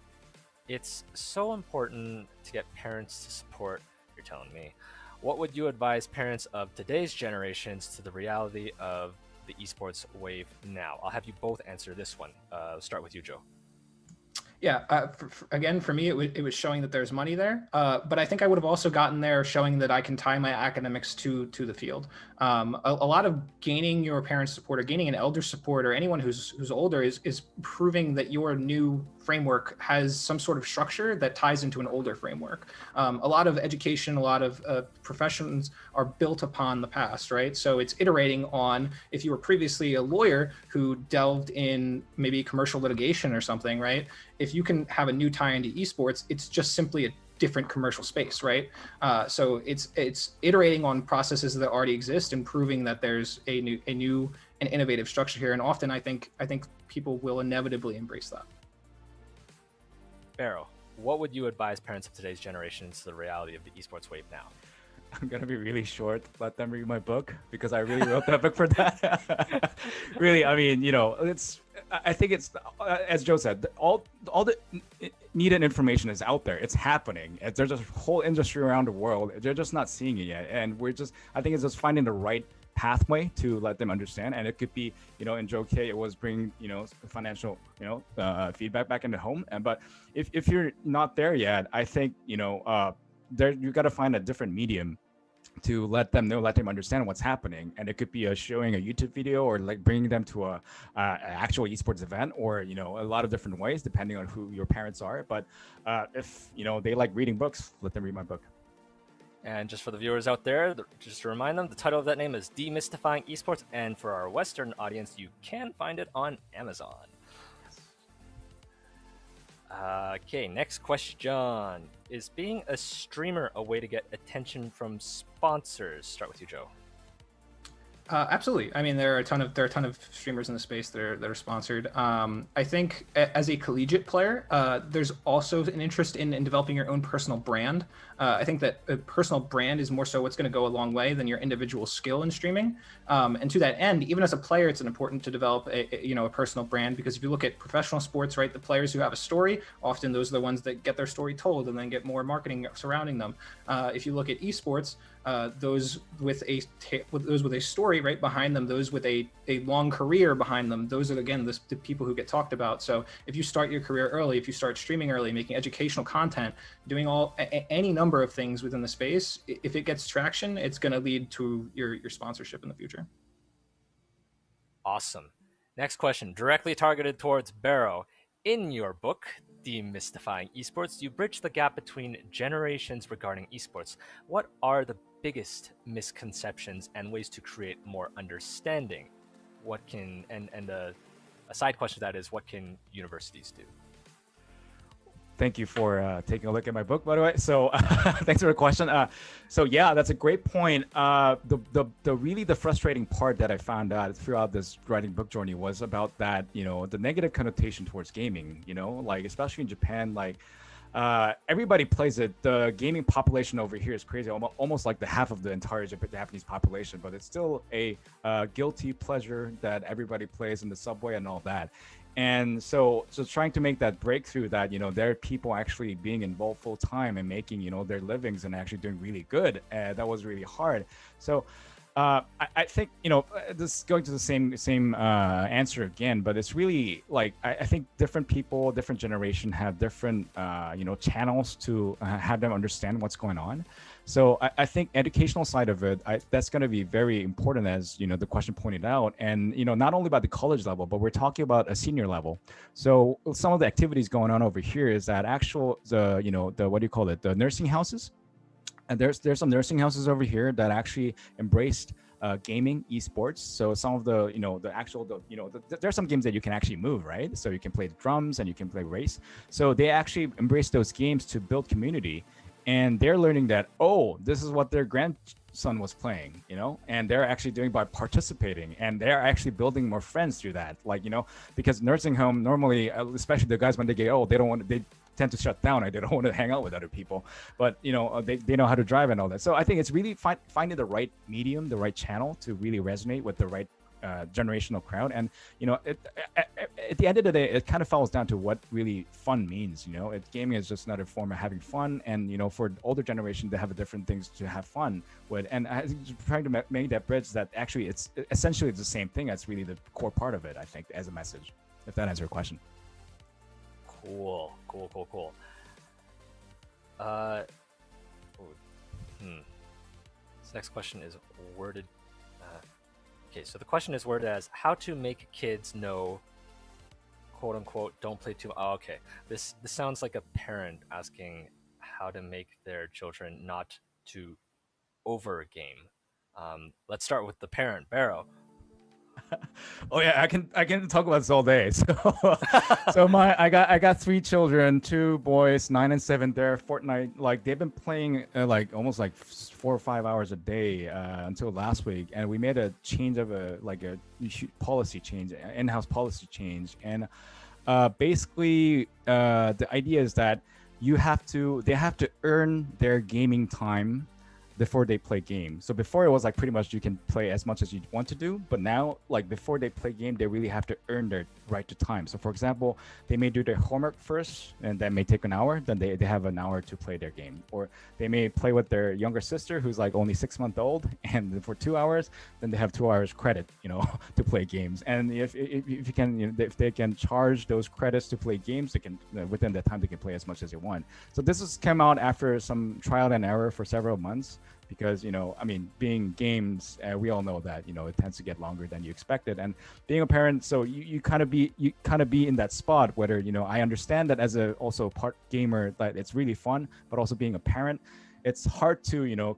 It's so important to get parents to support, you're telling me. What would you advise parents of today's generations to the reality of the esports wave now? I'll have you both answer this one. Start with you, Joe. Yeah, again, for me, it was showing that there's money there. But I think I would have also gotten there showing that I can tie my academics to the field. A lot of gaining your parents' support or gaining an elder support or anyone who's older is proving that your new framework has some sort of structure that ties into an older framework. A lot of education, a lot of professions are built upon the past, right? So it's iterating on, if you were previously a lawyer who delved in maybe commercial litigation or something, right? If you can have a new tie into esports, it's just simply different commercial space, right? So it's iterating on processes that already exist and proving that there's a new and innovative structure here. And often I think people will inevitably embrace that. Barrow, what would you advise parents of today's generation into the reality of the esports wave now? I'm gonna be really short. Let them read my book because I really wrote that book for that. Really, I mean, it's. I think it's as Joe said, all the needed information is out there. It's happening. There's a whole industry around the world. They're just not seeing it yet, and I think it's just finding the right pathway to let them understand. And it could be, in Joe K, it was bringing, financial, feedback back into home. But if you're not there yet, I think, you got to find a different medium to let them know, let them understand what's happening. And it could be showing a YouTube video or like bringing them to a actual esports event, or a lot of different ways depending on who your parents are. But if they like reading books, let them read my book. And just for the viewers out there, just to remind them, the title of that name is Demystifying Esports, and for our Western audience, you can find it on Amazon. Okay, next question. Is being a streamer a way to get attention from sponsors? Start with you, Joe. Absolutely. I mean, there are a ton of streamers in the space that are sponsored. I think as a collegiate player, there's also an interest in developing your own personal brand. I think that a personal brand is more so what's going to go a long way than your individual skill in streaming. And to that end, even as a player, it's important to develop a personal brand, because if you look at professional sports, right, the players who have a story, often those are the ones that get their story told and then get more marketing surrounding them. If you look at esports, those with a story right behind them, those with a long career behind them, those are again the people who get talked about. So if you start your career early, if you start streaming early, making educational content, doing any number of things within the space, if it gets traction, it's going to lead to your sponsorship in the future. Awesome. Next question, directly targeted towards Barrow. In your book, Demystifying Esports, you bridge the gap between generations regarding esports. What are the biggest misconceptions and ways to create more understanding? What can a side question to that is, what can universities do? Thank you for taking a look at my book, by the way. So thanks for the question. So yeah, that's a great point. The frustrating part that I found out throughout this writing book journey was about that, the negative connotation towards gaming, like especially in Japan, like everybody plays it. The gaming population over here is crazy, almost like the half of the entire Japanese population, but it's still a guilty pleasure that everybody plays in the subway and all that. And so trying to make that breakthrough that, there are people actually being involved full time and making, their livings and actually doing really good. That was really hard. So I think, this going to the same answer again, but it's really like, I think different people, different generation have different, channels to have them understand what's going on. So I think educational side of it, that's going to be very important, as the question pointed out, and not only about the college level, but we're talking about a senior level. So some of the activities going on over here is that the nursing houses, and there's some nursing houses over here that actually embraced gaming esports. So some of there's some games that you can actually move, right? So you can play the drums and you can play race. So they actually embrace those games to build community. And they're learning that, this is what their grandson was playing, and they're actually doing by participating, and they're actually building more friends through that. Like, because nursing home normally, especially the guys when they get old, they tend to shut down and they don't want to hang out with other people, but they know how to drive and all that. So I think it's really finding the right medium, the right channel to really resonate with the right generational crowd. And at the end of the day, it kind of falls down to what really fun means. Gaming is just another form of having fun, and for the older generation, they have different things to have fun with. And I think trying to make that bridge, that actually it's essentially the same thing. That's really the core part of it, I think, as a message. If that answers your question. Cool. This next question is worded. Okay, so the question is worded as how to make kids know, quote unquote, don't play too. Oh, okay. This sounds like a parent asking how to make their children not to over game. Let's start with the parent, Barrow. Oh yeah, I can talk about this all day. So I got three children, two boys, 9 and 7. They're Fortnite. Like they've been playing like almost like 4 or 5 hours a day until last week, and we made a change of a policy change, in-house policy change, and basically the idea is that they have to earn their gaming time before they play game. So before it was like pretty much you can play as much as you want to do, but now like before they play game, they really have to earn their right to time. So for example, they may do their homework first and that may take an hour, then they have an hour to play their game. Or they may play with their younger sister who's like only 6 months old, and for 2 hours, then they have 2 hours credit, to play games. And if you can, if they can charge those credits to play games, they can within that time they can play as much as they want. So this has come out after some trial and error for several months. Because being games, we all know that it tends to get longer than you expected, and being a parent, so you kind of be in that spot. Whether I understand that as a also part gamer that it's really fun, but also being a parent, it's hard to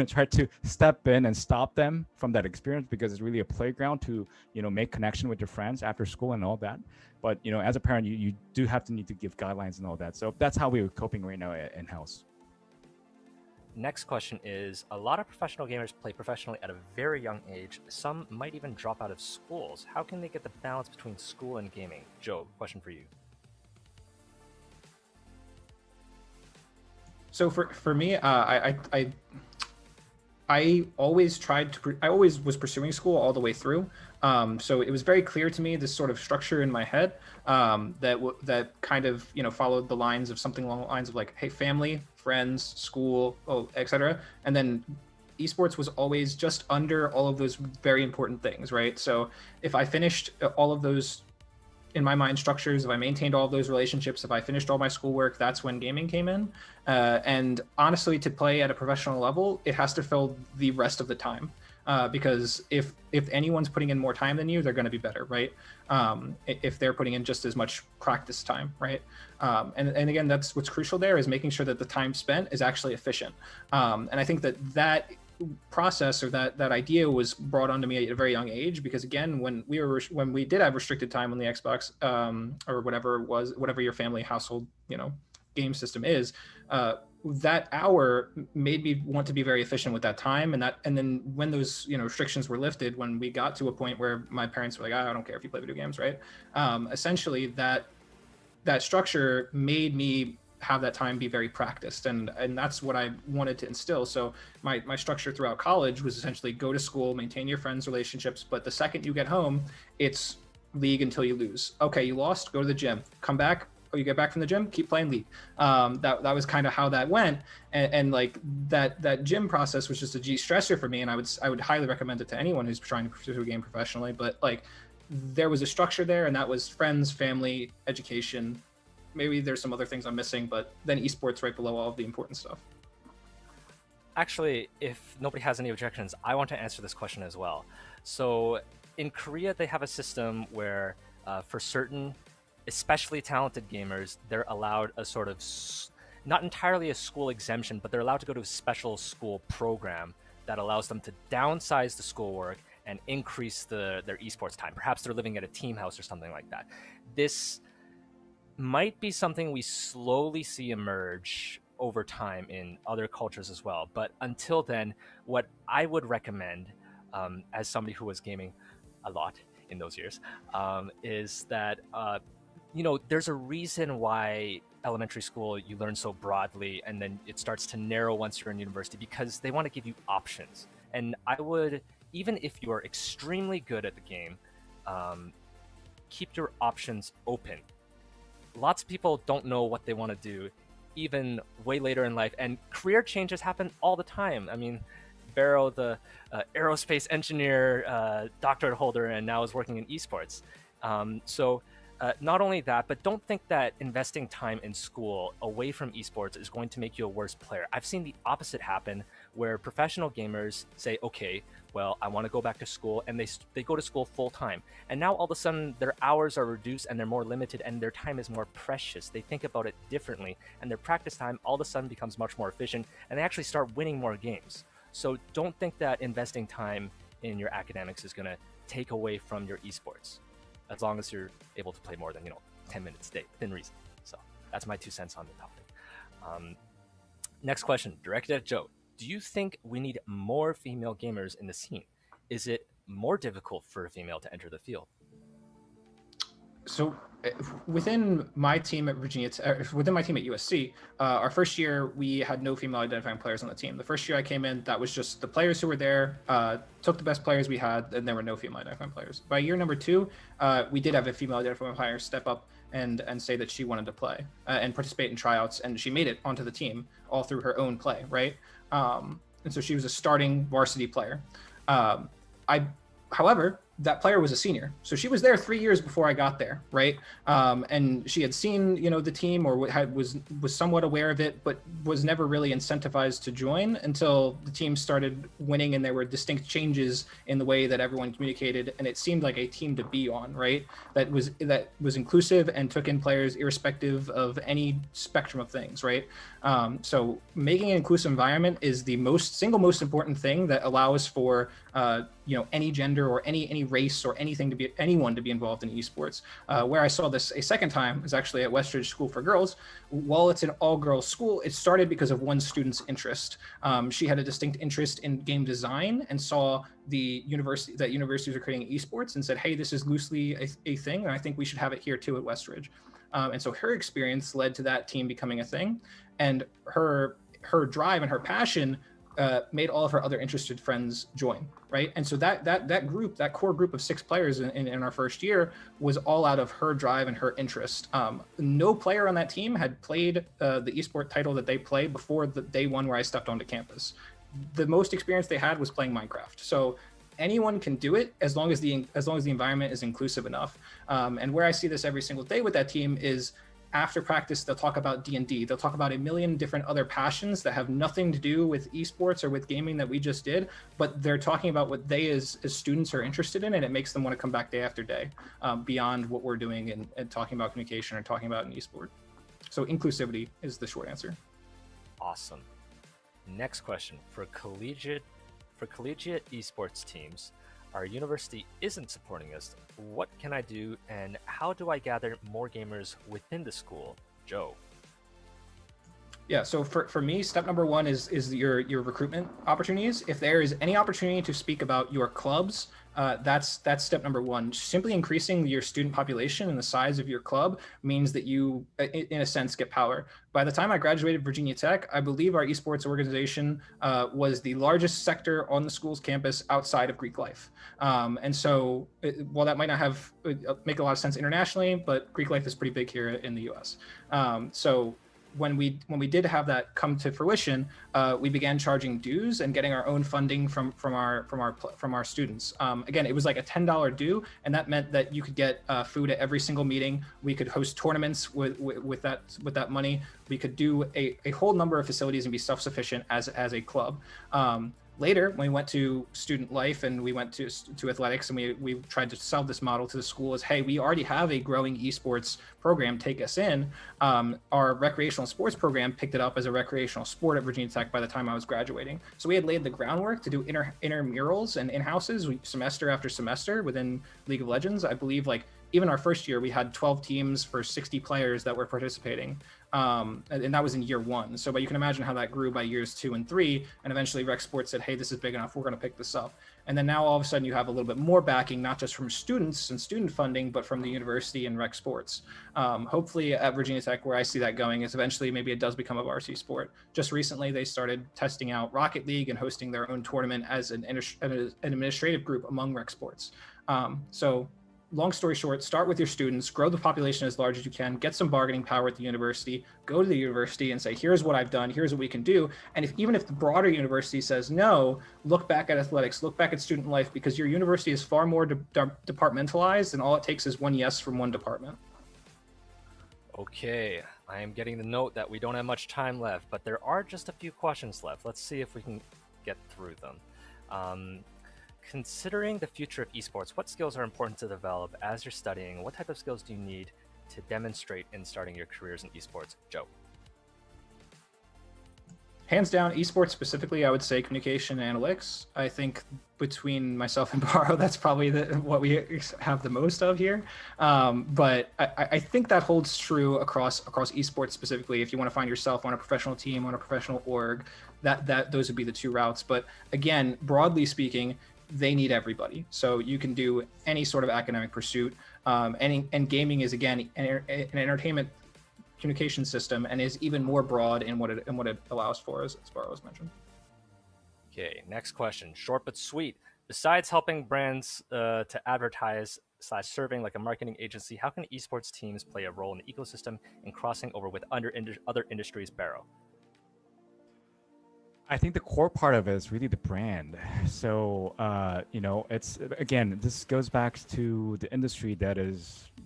try to step in and stop them from that experience because it's really a playground to make connection with your friends after school and all that. But as a parent, you do have to need to give guidelines and all that. So that's how we're coping right now in house. Next question is, a lot of professional gamers play professionally at a very young age. Some might even drop out of schools. How can they get the balance between school and gaming? Joe, question for you. So for me, I always I always was pursuing school all the way through. So it was very clear to me, this sort of structure in my head, that kind of followed the lines of something along the lines of like, hey, family, friends, school, etc. And then esports was always just under all of those very important things, right? So if I finished all of those, in my mind, structures, if I maintained all of those relationships, if I finished all my schoolwork, that's when gaming came in. And honestly, to play at a professional level, it has to fill the rest of the time. Because if anyone's putting in more time than you, they're going to be better, right? If they're putting in just as much practice time, right? And again, that's what's crucial there, is making sure that the time spent is actually efficient. And I think that process, or that idea, was brought onto me at a very young age, because again, when we did have restricted time on the Xbox, or whatever your family household game system is, that hour made me want to be very efficient with that time. And then when those restrictions were lifted, when we got to a point where my parents were like, I don't care if you play video games, right? Essentially that structure made me have that time be very practiced, and that's what I wanted to instill. So my structure throughout college was essentially go to school, maintain your friends' relationships, but the second you get home, it's league until you lose. Okay, you lost, go to the gym, come back, or you get back from the gym, keep playing league. That was kind of how that went, and like that gym process was just a de-stressor for me, and I would highly recommend it to anyone who's trying to pursue a game professionally. But like, there was a structure there, and that was friends, family, education. Maybe there's some other things I'm missing, but then esports right below all of the important stuff. Actually, if nobody has any objections, I want to answer this question as well. So in Korea, they have a system where for certain especially talented gamers, they're allowed a sort of, not entirely a school exemption, but they're allowed to go to a special school program that allows them to downsize the schoolwork and increase their esports time. Perhaps they're living at a team house or something like that. This might be something we slowly see emerge over time in other cultures as well. But until then, what I would recommend, as somebody who was gaming a lot in those years, is that there's a reason why elementary school you learn so broadly, and then it starts to narrow once you're in university, because they want to give you options. And I would, even if you are extremely good at the game, keep your options open. Lots of people don't know what they want to do, even way later in life, and career changes happen all the time. I mean, Barrow, the aerospace engineer, doctorate holder, and now is working in esports. So not only that, but don't think that investing time in school away from esports is going to make you a worse player. I've seen the opposite happen, where professional gamers say, okay, well, I want to go back to school, and they go to school full time. And now all of a sudden their hours are reduced and they're more limited, and their time is more precious. They think about it differently, and their practice time all of a sudden becomes much more efficient, and they actually start winning more games. So don't think that investing time in your academics is going to take away from your esports, as long as you're able to play more than 10 minutes a day within reason. So that's my 2 cents on the topic. Next question, directed at Joe. Do you think we need more female gamers in the scene? Is it more difficult for a female to enter the field? So within my team at within my team at USC, our first year we had no female identifying players on the team. The first year I came in, that was just the players who were there, took the best players we had, and there were no female identifying players. By year number 2, we did have a female identifying player step up and say that she wanted to play and participate in tryouts, and she made it onto the team all through her own play, right? And so she was a starting varsity player. However, that player was a senior, so she was there 3 years before I got there, right? And she had seen, the team, or was somewhat aware of it, but was never really incentivized to join until the team started winning, and there were distinct changes in the way that everyone communicated, and it seemed like a team to be on, right? That was inclusive and took in players irrespective of any spectrum of things, right? So making an inclusive environment is the single most important thing that allows for any gender or any race or anyone to be involved in esports. Where I saw this a second time is actually at Westridge School for Girls. While it's an all-girls school, it started because of one student's interest. She had a distinct interest in game design and saw that universities are creating esports and said, hey, this is loosely a thing, and I think we should have it here too at Westridge. And so her experience led to that team becoming a thing, and her drive and her passion made all of her other interested friends join, right? And so that core group of 6 players in our first year was all out of her drive and her interest. No player on that team had played the esport title that they play before the day one where I stepped onto campus. The most experience they had was playing Minecraft. So anyone can do it as long as the environment is inclusive enough. And where I see this every single day with that team is, after practice, they'll talk about D&D. They'll talk about a million different other passions that have nothing to do with esports or with gaming that we just did, but they're talking about what they as students are interested in, and it makes them want to come back day after day, beyond what we're doing and talking about communication or talking about an esport. So inclusivity is the short answer. Awesome. Next question. For collegiate esports teams, our university isn't supporting us. What can I do, and how do I gather more gamers within the school? Joe. Yeah, so for me, step number 1 is your recruitment opportunities. If there is any opportunity to speak about your clubs, that's step number 1. Simply increasing your student population and the size of your club means that you, in a sense, get power. By the time I graduated Virginia Tech, I believe our esports organization was the largest sector on the school's campus outside of Greek life. And so while that might not make a lot of sense internationally, but Greek life is pretty big here in the US. So when we did have that come to fruition, we began charging dues and getting our own funding from our students. Again, it was like a $10 due, and that meant that you could get food at every single meeting. We could host tournaments with that money. We could do a whole number of facilities and be self-sufficient as a club. Later, when we went to student life and we went to athletics, and we tried to sell this model to the school as, hey, we already have a growing esports program, take us in. Our recreational sports program picked it up as a recreational sport at Virginia Tech by the time I was graduating. So we had laid the groundwork to do intramurals and in-houses semester after semester within League of Legends. I believe even our first year, we had 12 teams for 60 players that were participating. And that was in year 1. But you can imagine how that grew by years 2 and 3. And eventually Rec Sports said, hey, this is big enough. We're going to pick this up. And then now all of a sudden you have a little bit more backing, not just from students and student funding, but from the university and Rec Sports. Hopefully at Virginia Tech, where I see that going is eventually maybe it does become a varsity sport. Just recently, they started testing out Rocket League and hosting their own tournament as an administrative group among Rec Sports. So long story short, start with your students, grow the population as large as you can, get some bargaining power at the university, go to the university and say, here's what I've done, here's what we can do. And even if the broader university says no, look back at athletics, look back at student life, because your university is far more departmentalized, and all it takes is one yes from one department. Okay, I am getting the note that we don't have much time left, but there are just a few questions left. Let's see if we can get through them. Considering the future of esports, what skills are important to develop as you're studying? What type of skills do you need to demonstrate in starting your careers in esports? Joe. Hands down, esports specifically, I would say communication and analytics. I think between myself and Baro, that's probably what we have the most of here. But I think that holds true across esports specifically. If you want to find yourself on a professional team, on a professional org, those would be the two routes. But again, broadly speaking, they need everybody. So you can do any sort of academic pursuit. And gaming is, again, an entertainment communication system, and is even more broad in what it allows for, as Baro was mentioned. Okay, next question, short but sweet. Besides helping brands to advertise / serving like a marketing agency, how can esports teams play a role in the ecosystem and crossing over with other industries, Baro? I think the core part of it is really the brand. So, it's, again, this goes back to the industry that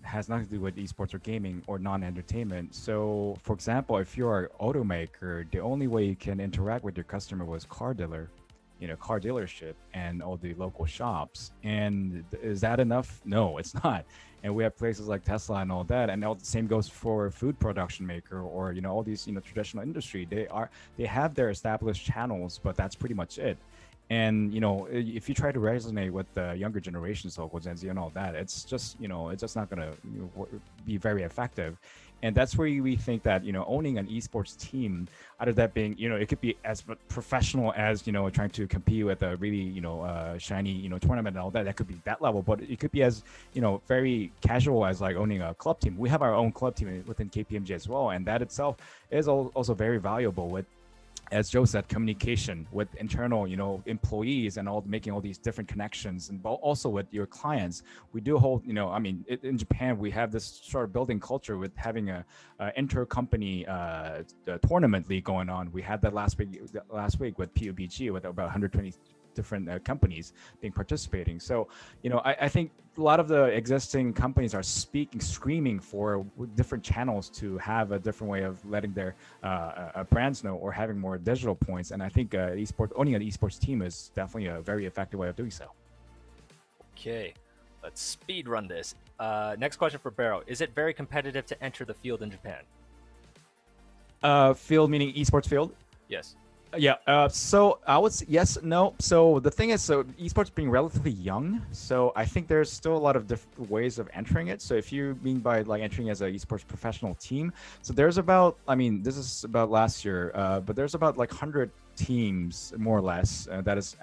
has nothing to do with esports or gaming or non-entertainment. So, for example, if you're an automaker, the only way you can interact with your customer was car dealership and all the local shops. And is that enough? No, it's not. And we have places like Tesla and all that, and the same goes for food production maker or all these traditional industry. They have their established channels, but that's pretty much it. And if you try to resonate with the younger generation, so Gen Z and all that, it's just it's just not gonna be very effective. And that's where we think that owning an esports team, out of that being it could be as professional as trying to compete with a really shiny tournament and all that. That could be that level, but it could be as very casual as like owning a club team. We have our own club team within KPMG as well, and that itself is also very valuable with, as Joe said, communication with internal, employees and making all these different connections, and also with your clients. We do hold, in Japan, we have this sort of building culture with having a inter-company tournament league going on. We had that last week with PUBG with about 120 different companies being participating. So, I think a lot of the existing companies are screaming for different channels to have a different way of letting their brands know, or having more digital points. And I think owning an esports team is definitely a very effective way of doing so. Okay, let's speed run this. Next question for Baro. Is it very competitive to enter the field in Japan? Field meaning esports field? Yes. Yeah, so I would say yes, no. So the thing is, esports being relatively young, so I think there's still a lot of different ways of entering it. So if you mean by like entering as an esports professional team, so there's about, this is about last year, but there's about like 100 teams more or less that is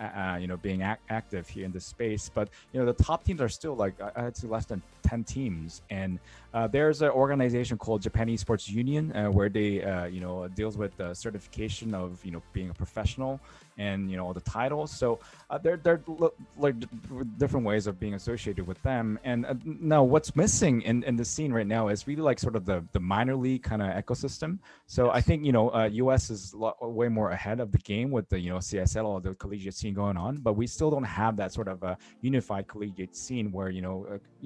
being active here in this space. But the top teams are still like, I'd say, less than 10 teams. And there's an organization called Japan Esports Union where they deals with the certification of being a professional and the titles. So there like different ways of being associated with them. And now what's missing in the scene right now is really like sort of the minor league kind of ecosystem. So I think US is way more ahead of the game with the CSL or the collegiate scene going on, but we still don't have that sort of a unified collegiate scene where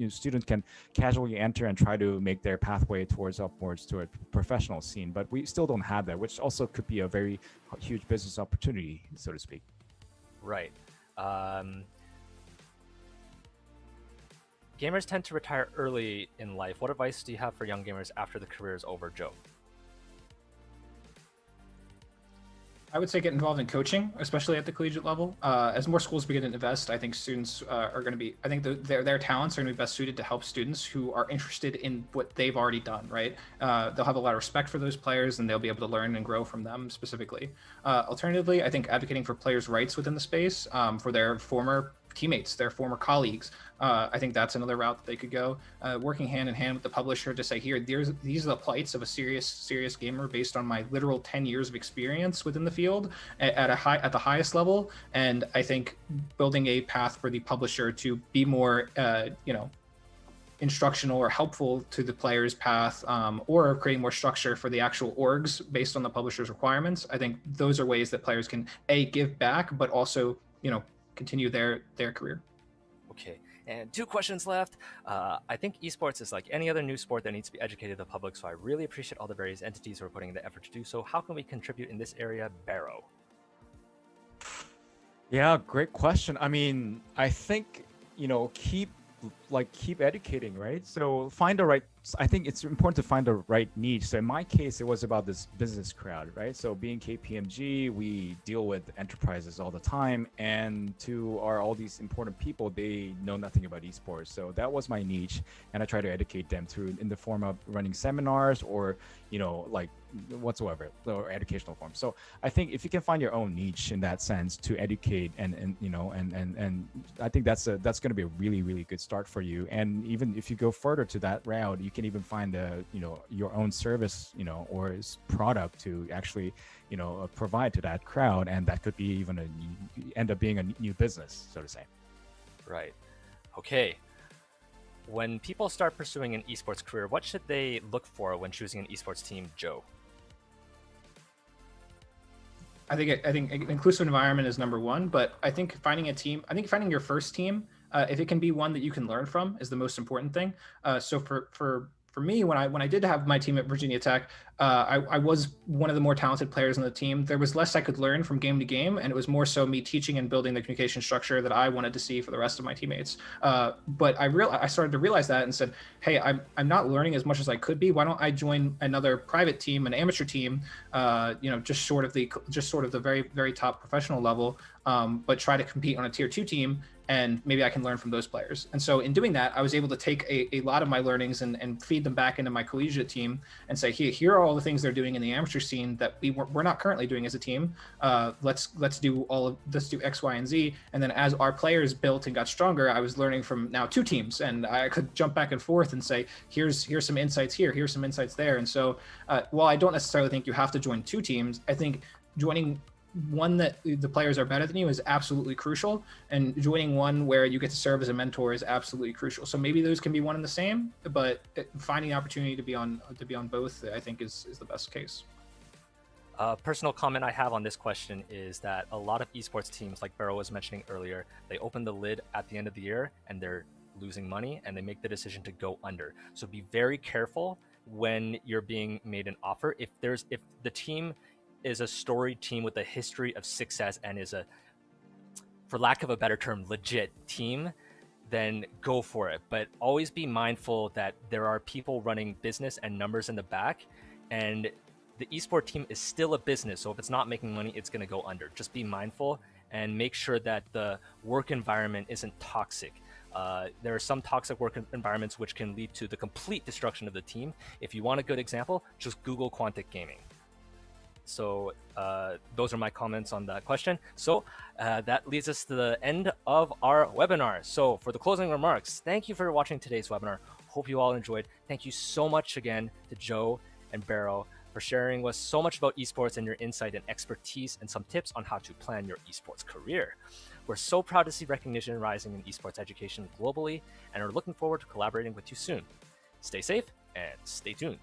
students can casually enter and try to make their pathway upwards to a professional scene. But we still don't have that, which also could be a very huge business opportunity, so to speak. Right. Gamers tend to retire early in life. What advice do you have for young gamers after the career is over, Joe? I would say get involved in coaching, especially at the collegiate level. As more schools begin to invest, I think students are going to be, I think their talents are going to be best suited to help students who are interested in what they've already done, right? They'll have a lot of respect for those players, and they'll be able to learn and grow from them specifically. Alternatively, I think advocating for players' rights within the space, for their former teammates, their former colleagues. I think that's another route that they could go. Working hand in hand with the publisher to say, here, these are the plights of a serious gamer based on my literal 10 years of experience within the field at the highest level. And I think building a path for the publisher to be more, instructional or helpful to the player's path, or creating more structure for the actual orgs based on the publisher's requirements. I think those are ways that players can give back, but also, continue their career. Okay, and 2 questions left. I think esports is like any other new sport that needs to be educated to the public, so I really appreciate all the various entities who are putting in the effort to do so. How can we contribute in this area, Baro? Yeah, great question. I think, keep like keep educating, right? So find the right. I think it's important to find the right niche. So in my case, it was about this business crowd, right? So being KPMG, we deal with enterprises all the time, and to our all these important people, they know nothing about esports. So that was my niche, and I try to educate them through in the form of running seminars or like whatsoever or educational form. So I think if you can find your own niche in that sense to educate and I think that's going to be a really, really good start for you. And even if you go further to that route, you can even find your own service or product to actually provide to that crowd, and that could be even end up being a new business, so to say. Right. Okay. When people start pursuing an esports career, what should they look for when choosing an esports team, Joe? I think an inclusive environment is number one, but I think finding your first team, if it can be one that you can learn from, is the most important thing. So for me, when I did have my team at Virginia Tech, I was one of the more talented players on the team. There was less I could learn from game to game, and it was more so me teaching and building the communication structure that I wanted to see for the rest of my teammates. But I started to realize that and said, hey, I'm not learning as much as I could be. Why don't I join another private team, an amateur team, just sort of the very, very top professional level, but try to compete on a tier 2 team, and maybe I can learn from those players. And so in doing that, I was able to take a lot of my learnings and feed them back into my collegiate team and say, here are all the things they're doing in the amateur scene that we're not currently doing as a team. Let's do X, Y, and Z. And then as our players built and got stronger, I was learning from now 2 teams, and I could jump back and forth and say, here's some insights here, here's some insights there. And so while I don't necessarily think you have to join 2 teams, I think joining one that the players are better than you is absolutely crucial, and joining one where you get to serve as a mentor is absolutely crucial. So maybe those can be one and the same, but finding the opportunity to be on both, I think, is the best case. Personal comment I have on this question is that a lot of esports teams, like Barrow was mentioning earlier, they open the lid at the end of the year and they're losing money, and they make the decision to go under. So be very careful when you're being made an offer. If the team is a storied team with a history of success and is a, for lack of a better term, legit team, then go for it. But always be mindful that there are people running business and numbers in the back, and the esports team is still a business. So if it's not making money, it's going to go under. Just be mindful and make sure that the work environment isn't toxic. There are some toxic work environments which can lead to the complete destruction of the team. If you want a good example, just Google Quantic Gaming. So those are my comments on that question. So that leads us to the end of our webinar. So for the closing remarks, thank you for watching today's webinar. Hope you all enjoyed. Thank you so much again to Joe and Barrow for sharing with us so much about esports and your insight and expertise and some tips on how to plan your esports career. We're so proud to see recognition rising in esports education globally and are looking forward to collaborating with you soon. Stay safe and stay tuned.